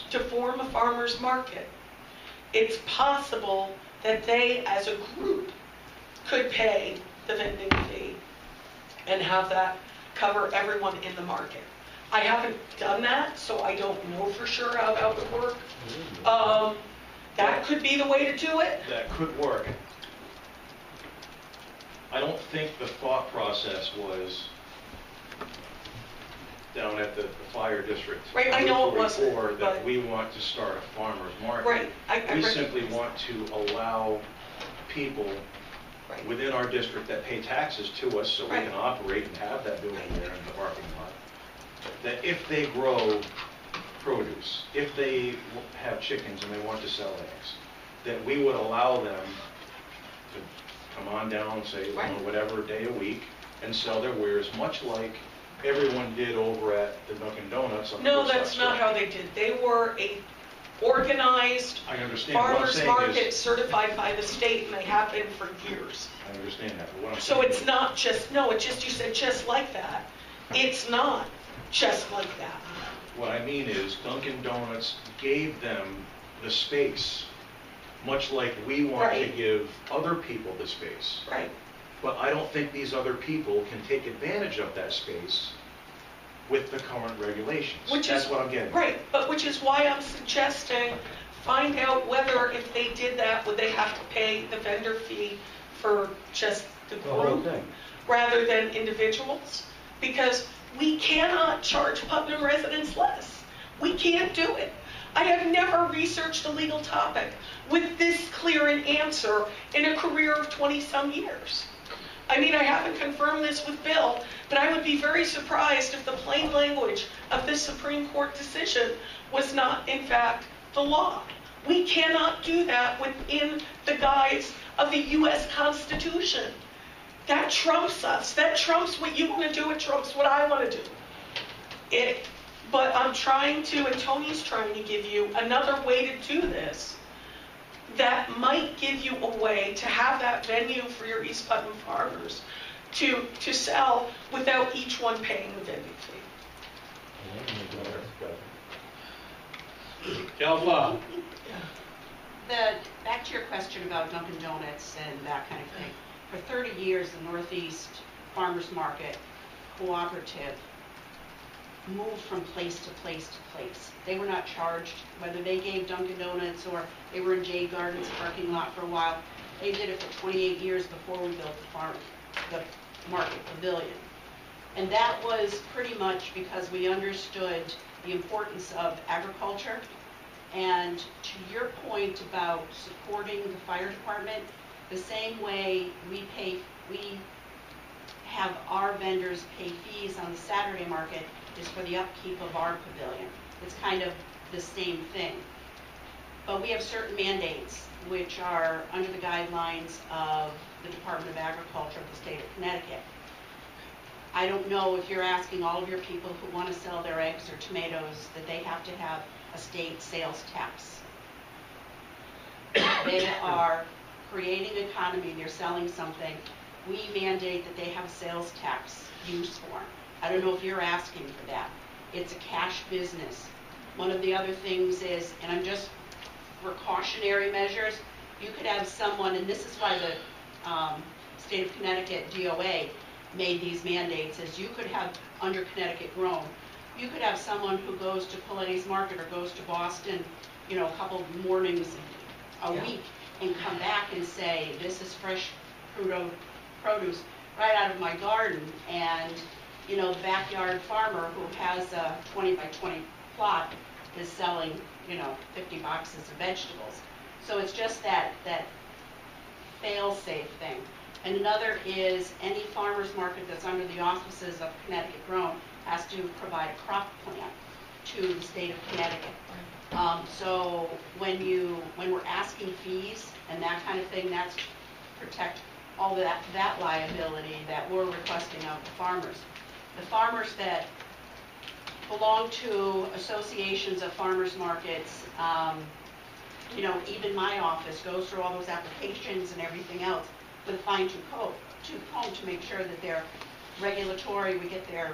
to form a farmer's market, it's possible that they, as a group, could pay the vending fee and have that cover everyone in the market. I haven't done that, so I don't know for sure how that would work. That could be the way to do it. That could work. I don't think the thought process was down at the fire district. Right, I know it wasn't, that but we want to start a farmer's market. Right, We simply want to allow people within our district that pay taxes to us so we can operate and have that building there in the parking lot, that if they grow produce, if they have chickens and they want to sell eggs, that we would allow them to come on down, say, whatever day a week, and sell their wares, much like everyone did over at the Dunkin' Donuts. No, that's not how they did. They were a organized farmers market certified by the state, and they have been for years. I understand that. But what I'm so it's not just, you said just like that. It's not just like that. What I mean is Dunkin' Donuts gave them the space, much like we want to give other people the space. Right. But I don't think these other people can take advantage of that space with the current regulations. That's what I'm getting at. Right, but which is why I'm suggesting find out whether if they did that, would they have to pay the vendor fee for just the group rather than individuals? Because we cannot charge Putnam residents less. We can't do it. I have never researched a legal topic with this clear an answer in a career of 20-some years. I mean, I haven't confirmed this with Bill, but I would be very surprised if the plain language of this Supreme Court decision was not, in fact, the law. We cannot do that within the guise of the U.S. Constitution. That trumps us. That trumps what you want to do. It trumps what I want to do. But I'm trying to, and Tony's trying to give you another way to do this that might give you a way to have that venue for your East Putnam farmers to sell without each one paying the vending fee. Alpha. Back to your question about Dunkin' Donuts and that kind of thing. For 30 years, the Northeast Farmers Market Cooperative moved from place to place to place. They were not charged, whether they gave Dunkin' Donuts or they were in Jade Gardens parking lot for a while. They did it for 28 years before we built the market pavilion. And that was pretty much because we understood the importance of agriculture. And to your point about supporting the fire department, the same way we have our vendors pay fees on the Saturday market is for the upkeep of our pavilion. It's kind of the same thing. But we have certain mandates which are under the guidelines of the Department of Agriculture of the state of Connecticut. I don't know if you're asking all of your people who want to sell their eggs or tomatoes that they have to have a state sales tax. They are creating an economy, they're selling something. We mandate that they have a sales tax use form. I don't know if you're asking for that. It's a cash business. One of the other things is, and I'm just precautionary measures, you could have someone, and this is why the state of Connecticut DOA made these mandates, is you could have, under Connecticut Grown, you could have someone who goes to Pallades Market or goes to Boston, you know, a couple mornings a week and come back and say, this is fresh produce right out of my garden, and, you know, the backyard farmer who has a 20 by 20 plot is selling, you know, 50 boxes of vegetables. So it's just that fail-safe thing. And another is any farmer's market that's under the auspices of Connecticut Grown has to provide a crop plan to the state of Connecticut. So when we're asking fees and that kind of thing, that's to protect all of that liability that we're requesting of the farmers. The farmers that belong to associations of farmers markets, you know, even my office goes through all those applications and everything else with a fine-tooth comb to make sure that they're regulatory, we get their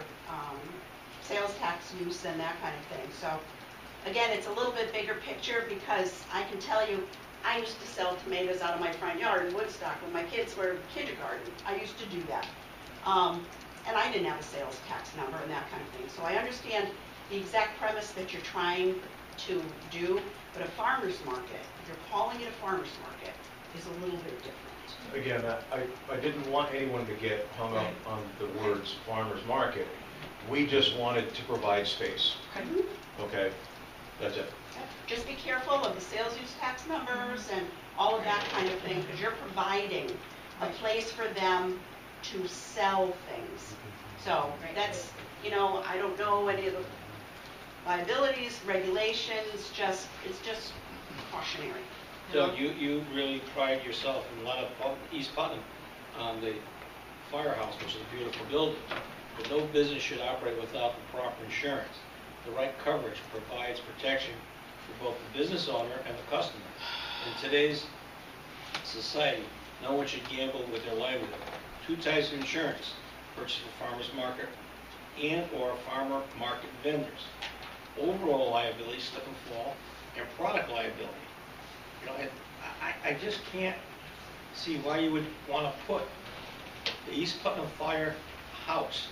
sales tax use and that kind of thing. So again, it's a little bit bigger picture, because I can tell you, I used to sell tomatoes out of my front yard in Woodstock when my kids were in kindergarten. I used to do that. And I didn't have a sales tax number and that kind of thing. So I understand the exact premise that you're trying to do, but a farmer's market, if you're calling it a farmer's market, is a little bit different. Again, I didn't want anyone to get hung up on the words farmer's market. We just wanted to provide space. Okay? That's it. Just be careful of the sales use tax numbers and all of that kind of thing, because you're providing a place for them to sell things. So that's, you know, I don't know any of the liabilities, regulations, it's just cautionary. Doug, you really pride yourself in a lot of East Putnam on the firehouse, which is a beautiful building. But no business should operate without the proper insurance. The right coverage provides protection for both the business owner and the customer. In today's society, no one should gamble with their livelihood. Two types of insurance: purchase a farmer's market and or farmer market vendors. Overall liability, slip and fall, and product liability. You know, I just can't see why you would want to put the East Putnam Firehouse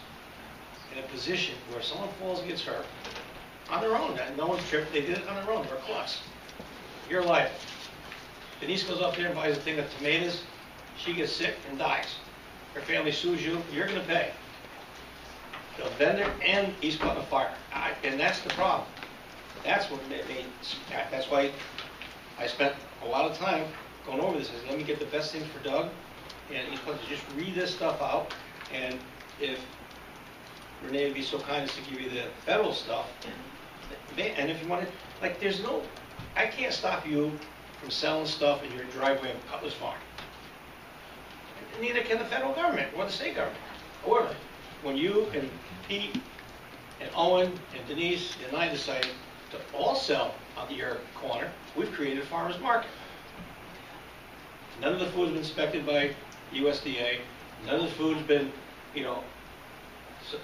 in a position where someone falls and gets hurt on their own. No one's tripped. They did it on their own. They're close. You're liable. Denise goes up there and buys a thing of tomatoes. She gets sick and dies. Her family sues you. You're going to pay. The vendor and East Putnam Fire. And that's the problem. That's what made. That's why I spent a lot of time going over this. I said, let me get the best thing for Doug and East Putnam to just read this stuff out. And if Renee would be so kind as to give you the federal stuff, and if you want to, like, there's no, I can't stop you from selling stuff in your driveway of Cutler's Farm. And neither can the federal government or the state government. However, when you and Pete and Owen and Denise and I decided to all sell on your corner, we've created a farmer's market. None of the food has been inspected by USDA. None of the food has been, you know, so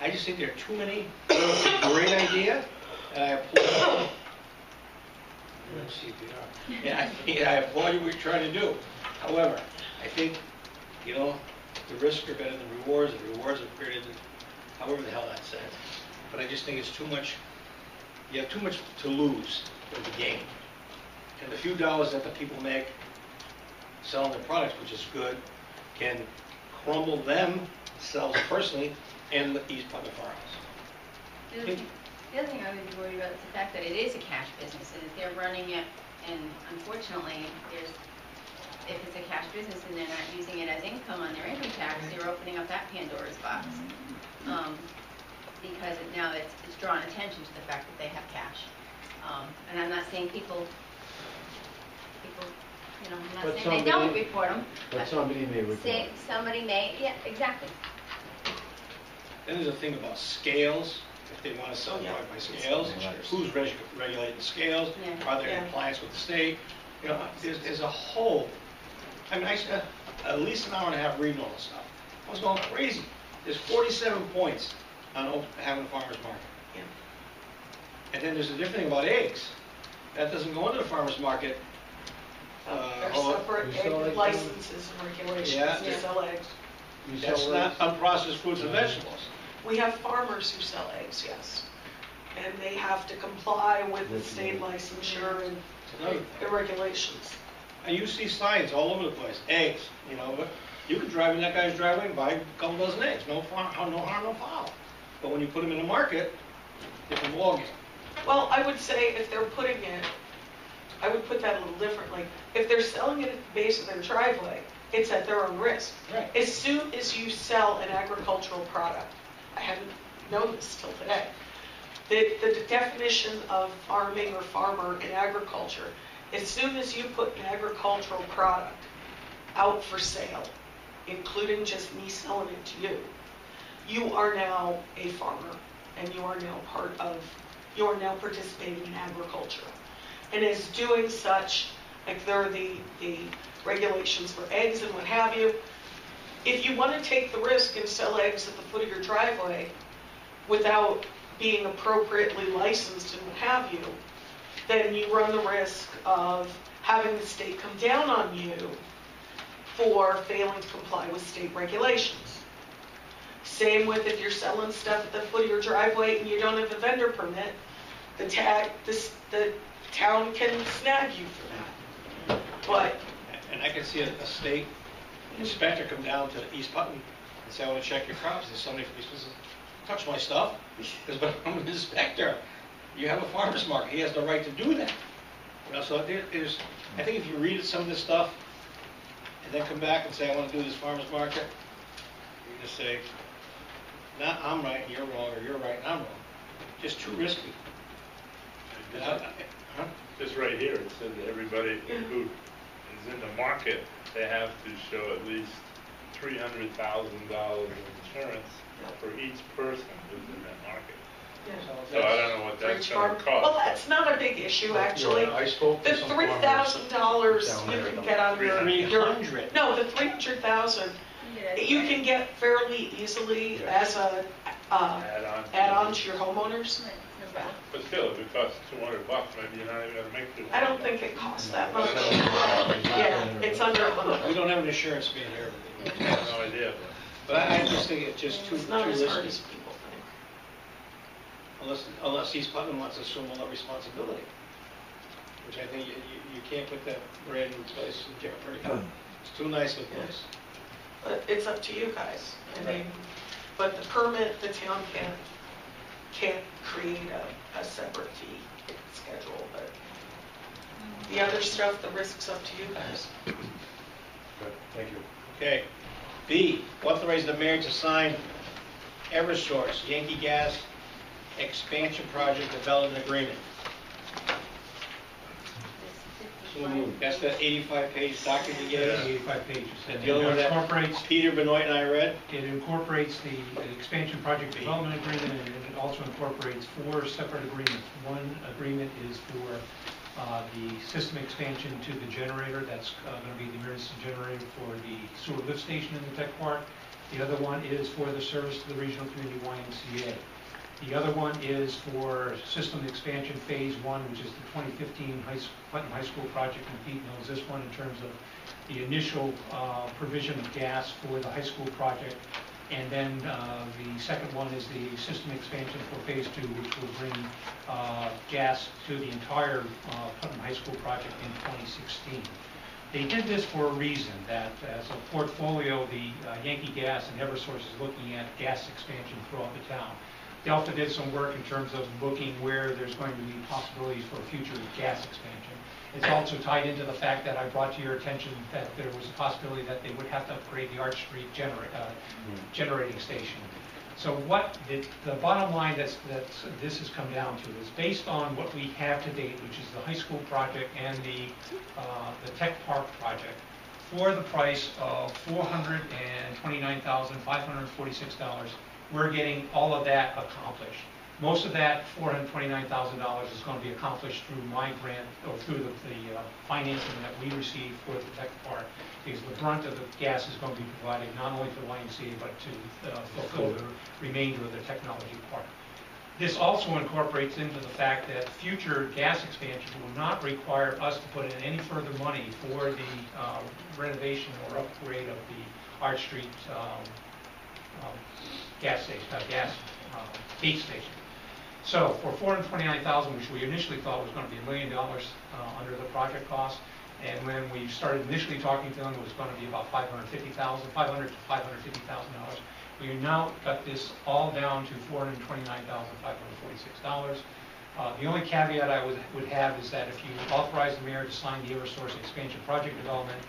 I just think there are too many. It's a great idea, and I applaud. And I applaud you what you're trying to do. However, I think, you know, the risks are better than rewards. The rewards are greater than, however the hell that says. But I just think it's too much. You have too much to lose in the game. And the few dollars that the people make selling their products, which is good, can crumble themselves personally and the East Putnam Firehouse. The other thing I would be worried about is the fact that it is a cash business, and if they're running it, and unfortunately, there's if it's a cash business and they're not using it as income on their income tax, you're opening up that Pandora's box. Because now it's drawn attention to the fact that they have cash. And I'm not saying people, you know, I'm But not saying they don't somebody- report them. But somebody may report. Say, somebody may, yeah, exactly. Then there's a thing about scales, if they want to sell Oh, yeah. by scales, who's regulating the scales? Yeah. Are they in Yeah. compliance with the state? You know, there's a whole, I mean, I spent at least an hour and a half reading all this stuff. I was going crazy. There's 47 points on having a farmer's market. Yeah. And then there's a different thing about eggs. That doesn't go into the farmer's market. There's Oh, separate you sell egg eggs? licenses and regulations Yeah. to sell eggs. You That's sell not eggs? unprocessed fruits and vegetables. We have farmers who sell eggs, yes. And they have to comply with the With state the- licensure and It's another thing. the regulations. And you see signs all over the place, eggs, you know, but you could drive in that guy's driveway and buy a couple dozen eggs, no harm, no foul. But when you put them in the market, different ballgame. Well, I would say if they're putting it, I would put that a little differently. If they're selling it at the base of their driveway, it's at their own risk. Right. As soon as you sell an agricultural product, I hadn't known this till today, the definition of farming or farmer in agriculture, as soon as you put an agricultural product out for sale, including just me selling it to you, you are now a farmer and you are now participating in agriculture. And as doing such, like there are the regulations for eggs and what have you, if you want to take the risk and sell eggs at the foot of your driveway without being appropriately licensed and what have you, then you run the risk of having the state come down on you for failing to comply with state regulations. Same with if you're selling stuff at the foot of your driveway and you don't have a vendor permit, the town can snag you for that. But And I can see a state inspector come down to East Putnam and say, I want to check your crops. There's somebody from East Putnam says, touch my stuff. Because, but I'm an inspector. You have a farmer's market. He has the right to do that. You know, so there's, I think if you read some of this stuff and then come back and say, I want to do this farmer's market, you just say, nah, I'm right and you're wrong, or you're right and I'm wrong. Just too risky. Huh? Just right here, it says that everybody who is in the market, they have to show at least $300,000 of insurance for each person who's in that market. So I don't know what for that's each going farm, to cost. well, that's not a big issue, actually. I spoke The to some farmers $3,000 down you there. can get on your, 300. no, the $300,000 you can get fairly easily as a add-on to your homeowners. But still, if it costs $200, maybe you're not even going to make it. I don't think it costs that much. Yeah, it's under We don't have an insurance being here. I have no idea. But I just think it's just too It's not as hard risky. as people think. Unless East Putnam wants to assume all the responsibility, which I think you can't put that brand new place in jeopardy. It's too nice of a place. But it's up to you guys. I mean, but the permit, the town can't create a separate fee schedule, but the other stuff, the risk's up to you guys. Good, thank you. Okay. B, authorize the mayor to sign Eversource Yankee Gas Expansion Project Development Agreement. That's the 85-page document you gave us? 85 pages. And The other one it that incorporates, Peter Benoit and I read? it incorporates the expansion project development agreement, and it also incorporates 4 separate agreements. One agreement is for the system expansion to the generator. That's going to be the emergency generator for the sewer lift station in the tech park. The other one is for the service to the regional community YMCA. The other one is for system expansion phase 1, which is the 2015 Putnam High School project, and Pete knows this one in terms of the initial provision of gas for the high school project. And then the second one is the system expansion for phase 2, which will bring gas to the entire Putnam High School project in 2016. They did this for a reason, that as a portfolio, the Yankee Gas and Eversource is looking at gas expansion throughout the town. They also did some work in terms of looking where there's going to be possibilities for future gas expansion. It's also tied into the fact that I brought to your attention that there was a possibility that they would have to upgrade the Arch Street generating station. So what the bottom line that this has come down to is based on what we have to date, which is the high school project and the tech park project, for the price of $429,546, we're getting all of that accomplished. Most of that $429,000 is going to be accomplished through my grant, or through the financing that we receive for the tech park, because the brunt of the gas is going to be provided not only for the YMCA, but to fulfill the remainder of the technology park. This also incorporates into the fact that future gas expansion will not require us to put in any further money for the renovation or upgrade of the Arch Street gas gate station. So for $429,000, which we initially thought was going to be $1 million under the project cost, and when we started initially talking to them, it was going to be about $500 to $550,000. We now got this all down to $429,546. The only caveat I would have is that if you authorize the mayor to sign the Eversource expansion project development,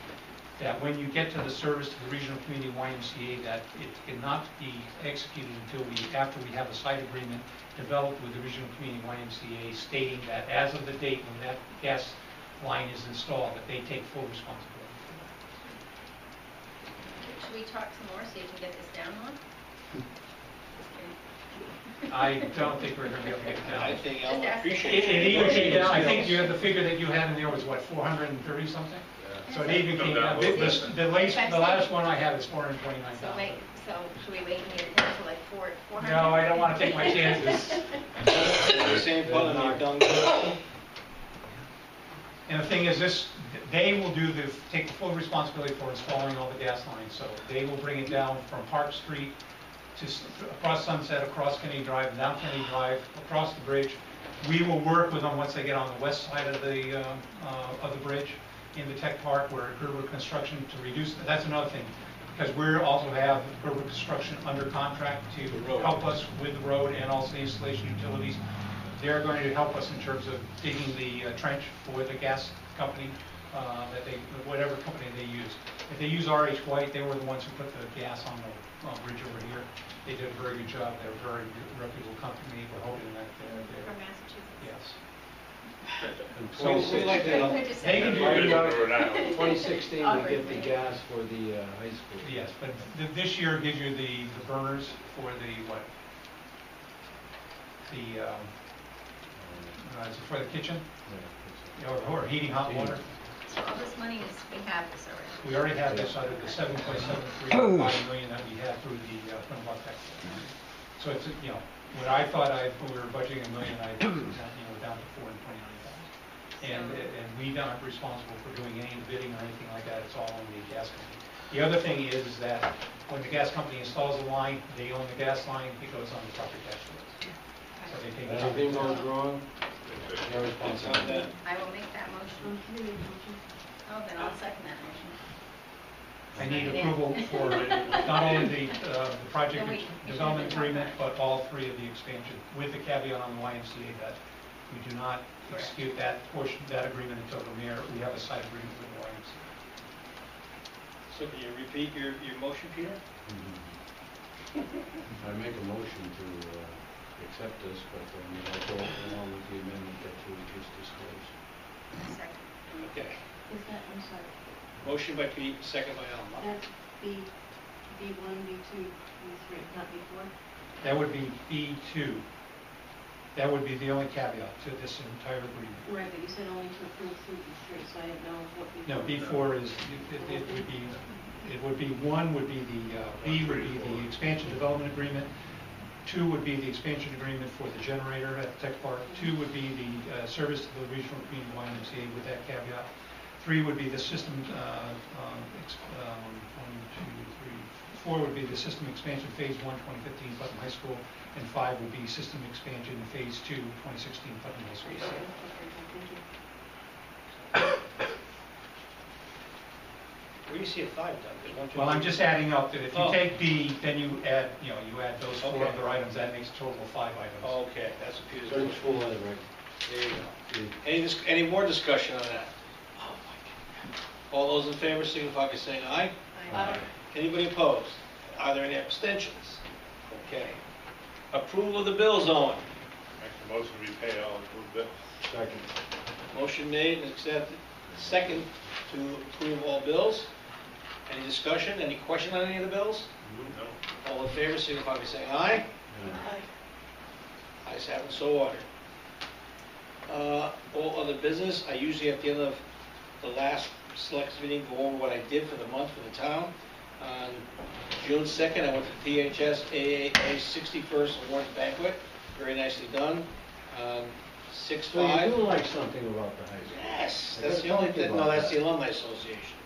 that when you get to the service to the regional community YMCA, that it cannot be executed until after we have a site agreement developed with the regional community YMCA stating that as of the date when that gas line is installed, that they take full responsibility for Should we talk some more so you can get this down on? that. I don't think we're going to be able to get it down. I think Just I'll ask appreciate It it. even came down, I think you had the figure that you had in there was what, 430 something? So it even came down, the last one I have is So 429,000. wait, so should we wait and get it down to like 400? No, I don't want to take my chances. The same fun you've done good. And the thing is, they will take the full responsibility for installing all the gas lines. So they will bring it down from Park Street to across Sunset, across Kennedy Drive, and down Kennedy Drive, across the bridge. We will work with them once they get on the west side of the bridge in the tech park, where Gerber Construction to reduce. That's another thing, because we also have Gerber Construction under contract to help us with the road and also the installation utilities. They're going to help us in terms of digging the trench for the gas company, whatever company they use. If they use RH White, they were the ones who put the gas on the bridge over here. They did a very good job. They're a very reputable company. We're hoping that they're From Massachusetts? yes. In So we like that. 2016, They can do Good it. for now. 2016, we get the gas for the high school. Yes, but this year gives you the burners for the what? Is it for the kitchen? Or heating hot water? So all this money is, we have this already. We already have this out of the $7.735 million that we had through the Plymouth Tech. So it's, what I thought we were budgeting $1 million, I down to $429,000. And we aren't responsible for doing any bidding or anything like that. It's all on the gas company. The other thing is that when the gas company installs the line, they own the gas line. It goes on the property tax rolls. So they take it out. Anything goes wrong, they're responsible. I will make that motion. Oh, then I'll second that motion. I need approval for not only the project development agreement, but all three of the expansion, with the caveat on the YMCA that we do not execute that portion, that agreement until we have a site agreement with the YMCA. So can you repeat your motion, Peter? I make a motion to accept this, but I'll go along with the amendment that you just disclosed. Second. Okay. Is that, I'm sorry, Motion by Pete, second by Alma. that's B1, B2, B3, not B4? That would be B2. That would be the only caveat to this entire agreement. Right, but you said only to approve through B3, so I didn't know what B4. No, B4 is, it would be, one would be B would be the expansion development agreement. 2 would be the expansion agreement for the generator at the tech park. 2 would be the service to the regional community YMCA with that caveat. 3 would be the system, 4 would be the system expansion phase 1, 2015 Putnam High School, and 5 would be system expansion phase 2, 2016 Putnam High School. Okay, thank you. Where do you see a 5, Doug? There's 1, 2, Well, I'm 3. just adding up that if you Oh. take B, then you add, you add those 4 Okay. other items, that makes a total of 5 items. Okay, that's what Peter's Search doing. for it, Rick. There you go. Any more discussion on that? All those in favor signify by saying aye. Aye. Anybody opposed? Are there any abstentions? Okay. Approval of the bills, Owen. Make the motion we pay all approved bills. Second. Motion made and accepted. Second to approve all bills. Any discussion? Any question on any of the bills? No. All in favor signify by saying aye. Ayes have it, so ordered. All other business, I usually at the end of the last select meeting go over what I did for the month for the town. On June 2nd, I went to PHS AAA 61st Awards Banquet, very nicely done. So you 6/5. do like something about the high school? Yes, I that's gotta the only talk to you thing, no, about that's that. the Alumni Association.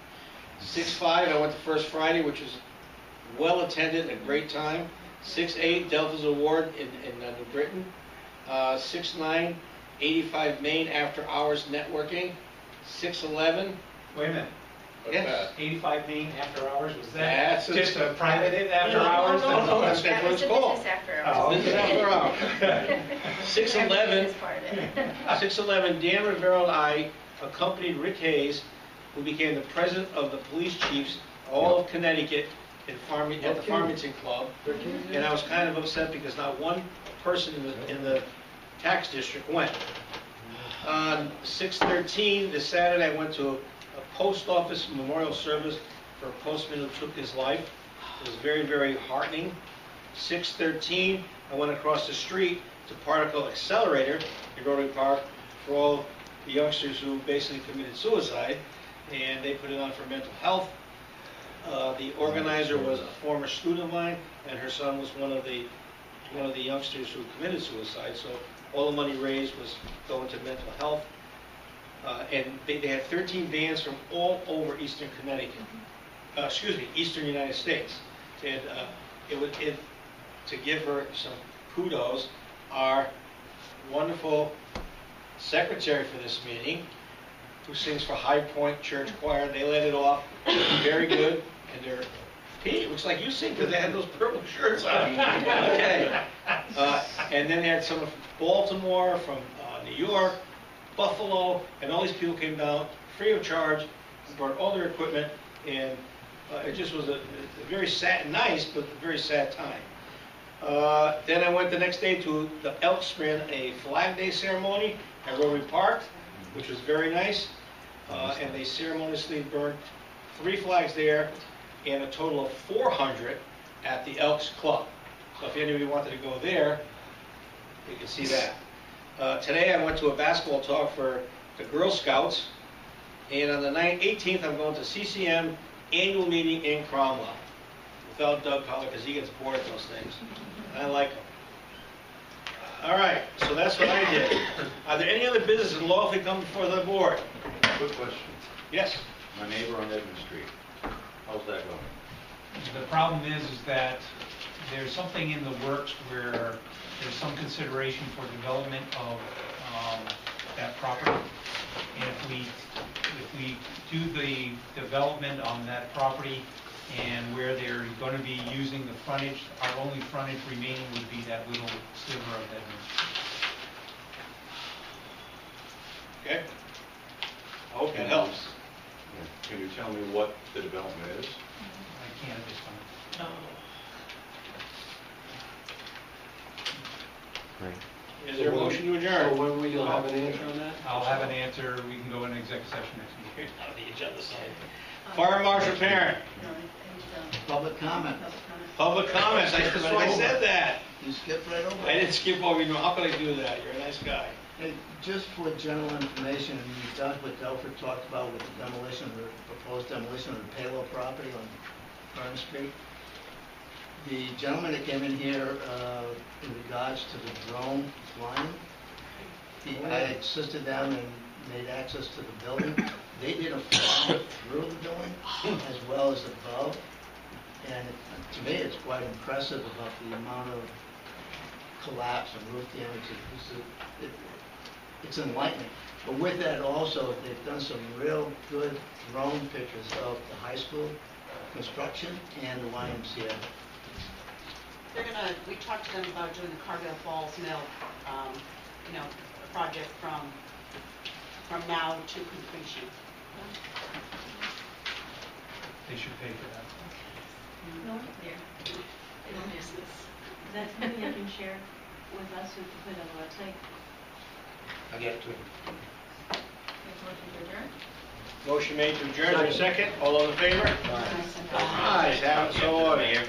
6/5, I went to First Friday, which was well attended, a great time. 6/8, Delta's Award in New Britain. 6/9, 85 Main After Hours Networking. 6/11, Wait a minute, What's Yes. that? 85 Main after hours, was That's that a- just a private after No, hours? no, that's That what was it's the called. business after Oh, hours. This is after hours. Everything 6/11, is part of it. 6/11, Dan Rivera and I accompanied Rick Hayes, who became the president of the police chiefs, all of Connecticut, at the Farmington Club. And I was kind of upset because not one person in the tax district went. On 6/13, this Saturday, I went to a post office memorial service for a postman who took his life. It was very, very heartening. 6/13, I went across the street to Particle Accelerator in Rotary Park for all the youngsters who basically committed suicide, and they put it on for mental health. The organizer was a former student of mine, and her son was one of the youngsters who committed suicide. So all the money raised was going to mental health. And they had 13 bands from all over Eastern Connecticut. Eastern United States. And to give her some kudos, our wonderful secretary for this meeting, who sings for High Point Church Choir, they let it off very good. And they're, Pete, it looks like you sing because they had those purple shirts on. Okay. And then they had someone from Baltimore, from New York, Buffalo, and all these people came down free of charge and brought all their equipment, and it just was a very sad, nice, but very sad time. Then I went the next day to the Elks ran a Flag Day ceremony at Rotary Park, which was very nice, and they ceremoniously burned 3 flags there, and a total of 400 at the Elks Club. So if anybody wanted to go there, you can see that. Today I went to a basketball talk for the Girl Scouts, and on the 18th I'm going to CCM annual meeting in Cromwell without Doug Collar because he gets bored of those things. I like him. All right, so that's what I did. Are there any other businesses lawfully come before the board? Quick question. Yes. My neighbor on Edmund Street, how's that going? The problem is that there's something in the works where there's some consideration for development of that property. And if we do the development on that property and where they're going to be using the frontage, our only frontage remaining would be that little sliver of Edmund. Okay. I hope that helps. Yeah. Can you tell me what the development is? I can't at this time. Is there a motion to adjourn? So when will you have an answer on that? I'll have an answer. We can go into executive session next week. On the agenda side. Fire Marshal Parent, No, it's, Public comment. public comments, that's why I said that. You skipped right over I it. didn't skip over you, how could I do that? You're a nice guy. Hey, just for general information, you've done what Delford talked about with the demolition, the proposed demolition of the Palo property on Fern Street. The gentleman that came in here in regards to the drone flying, I assisted them and made access to the building. They did a fly through the building as well as above. And to me, it's quite impressive about the amount of collapse and roof damage. It's enlightening. But with that also, they've done some real good drone pictures of the high school construction and the YMCA. We talked to them about doing the Cargill Falls Mill, project from now to completion. They should pay for that. No? There. Is that something you can share with us, so we can put it on the website? I'll get to it. There's motion to adjourn? Motion made to adjourn, is there a second? All those in favor? Ayes, have it, so ordered.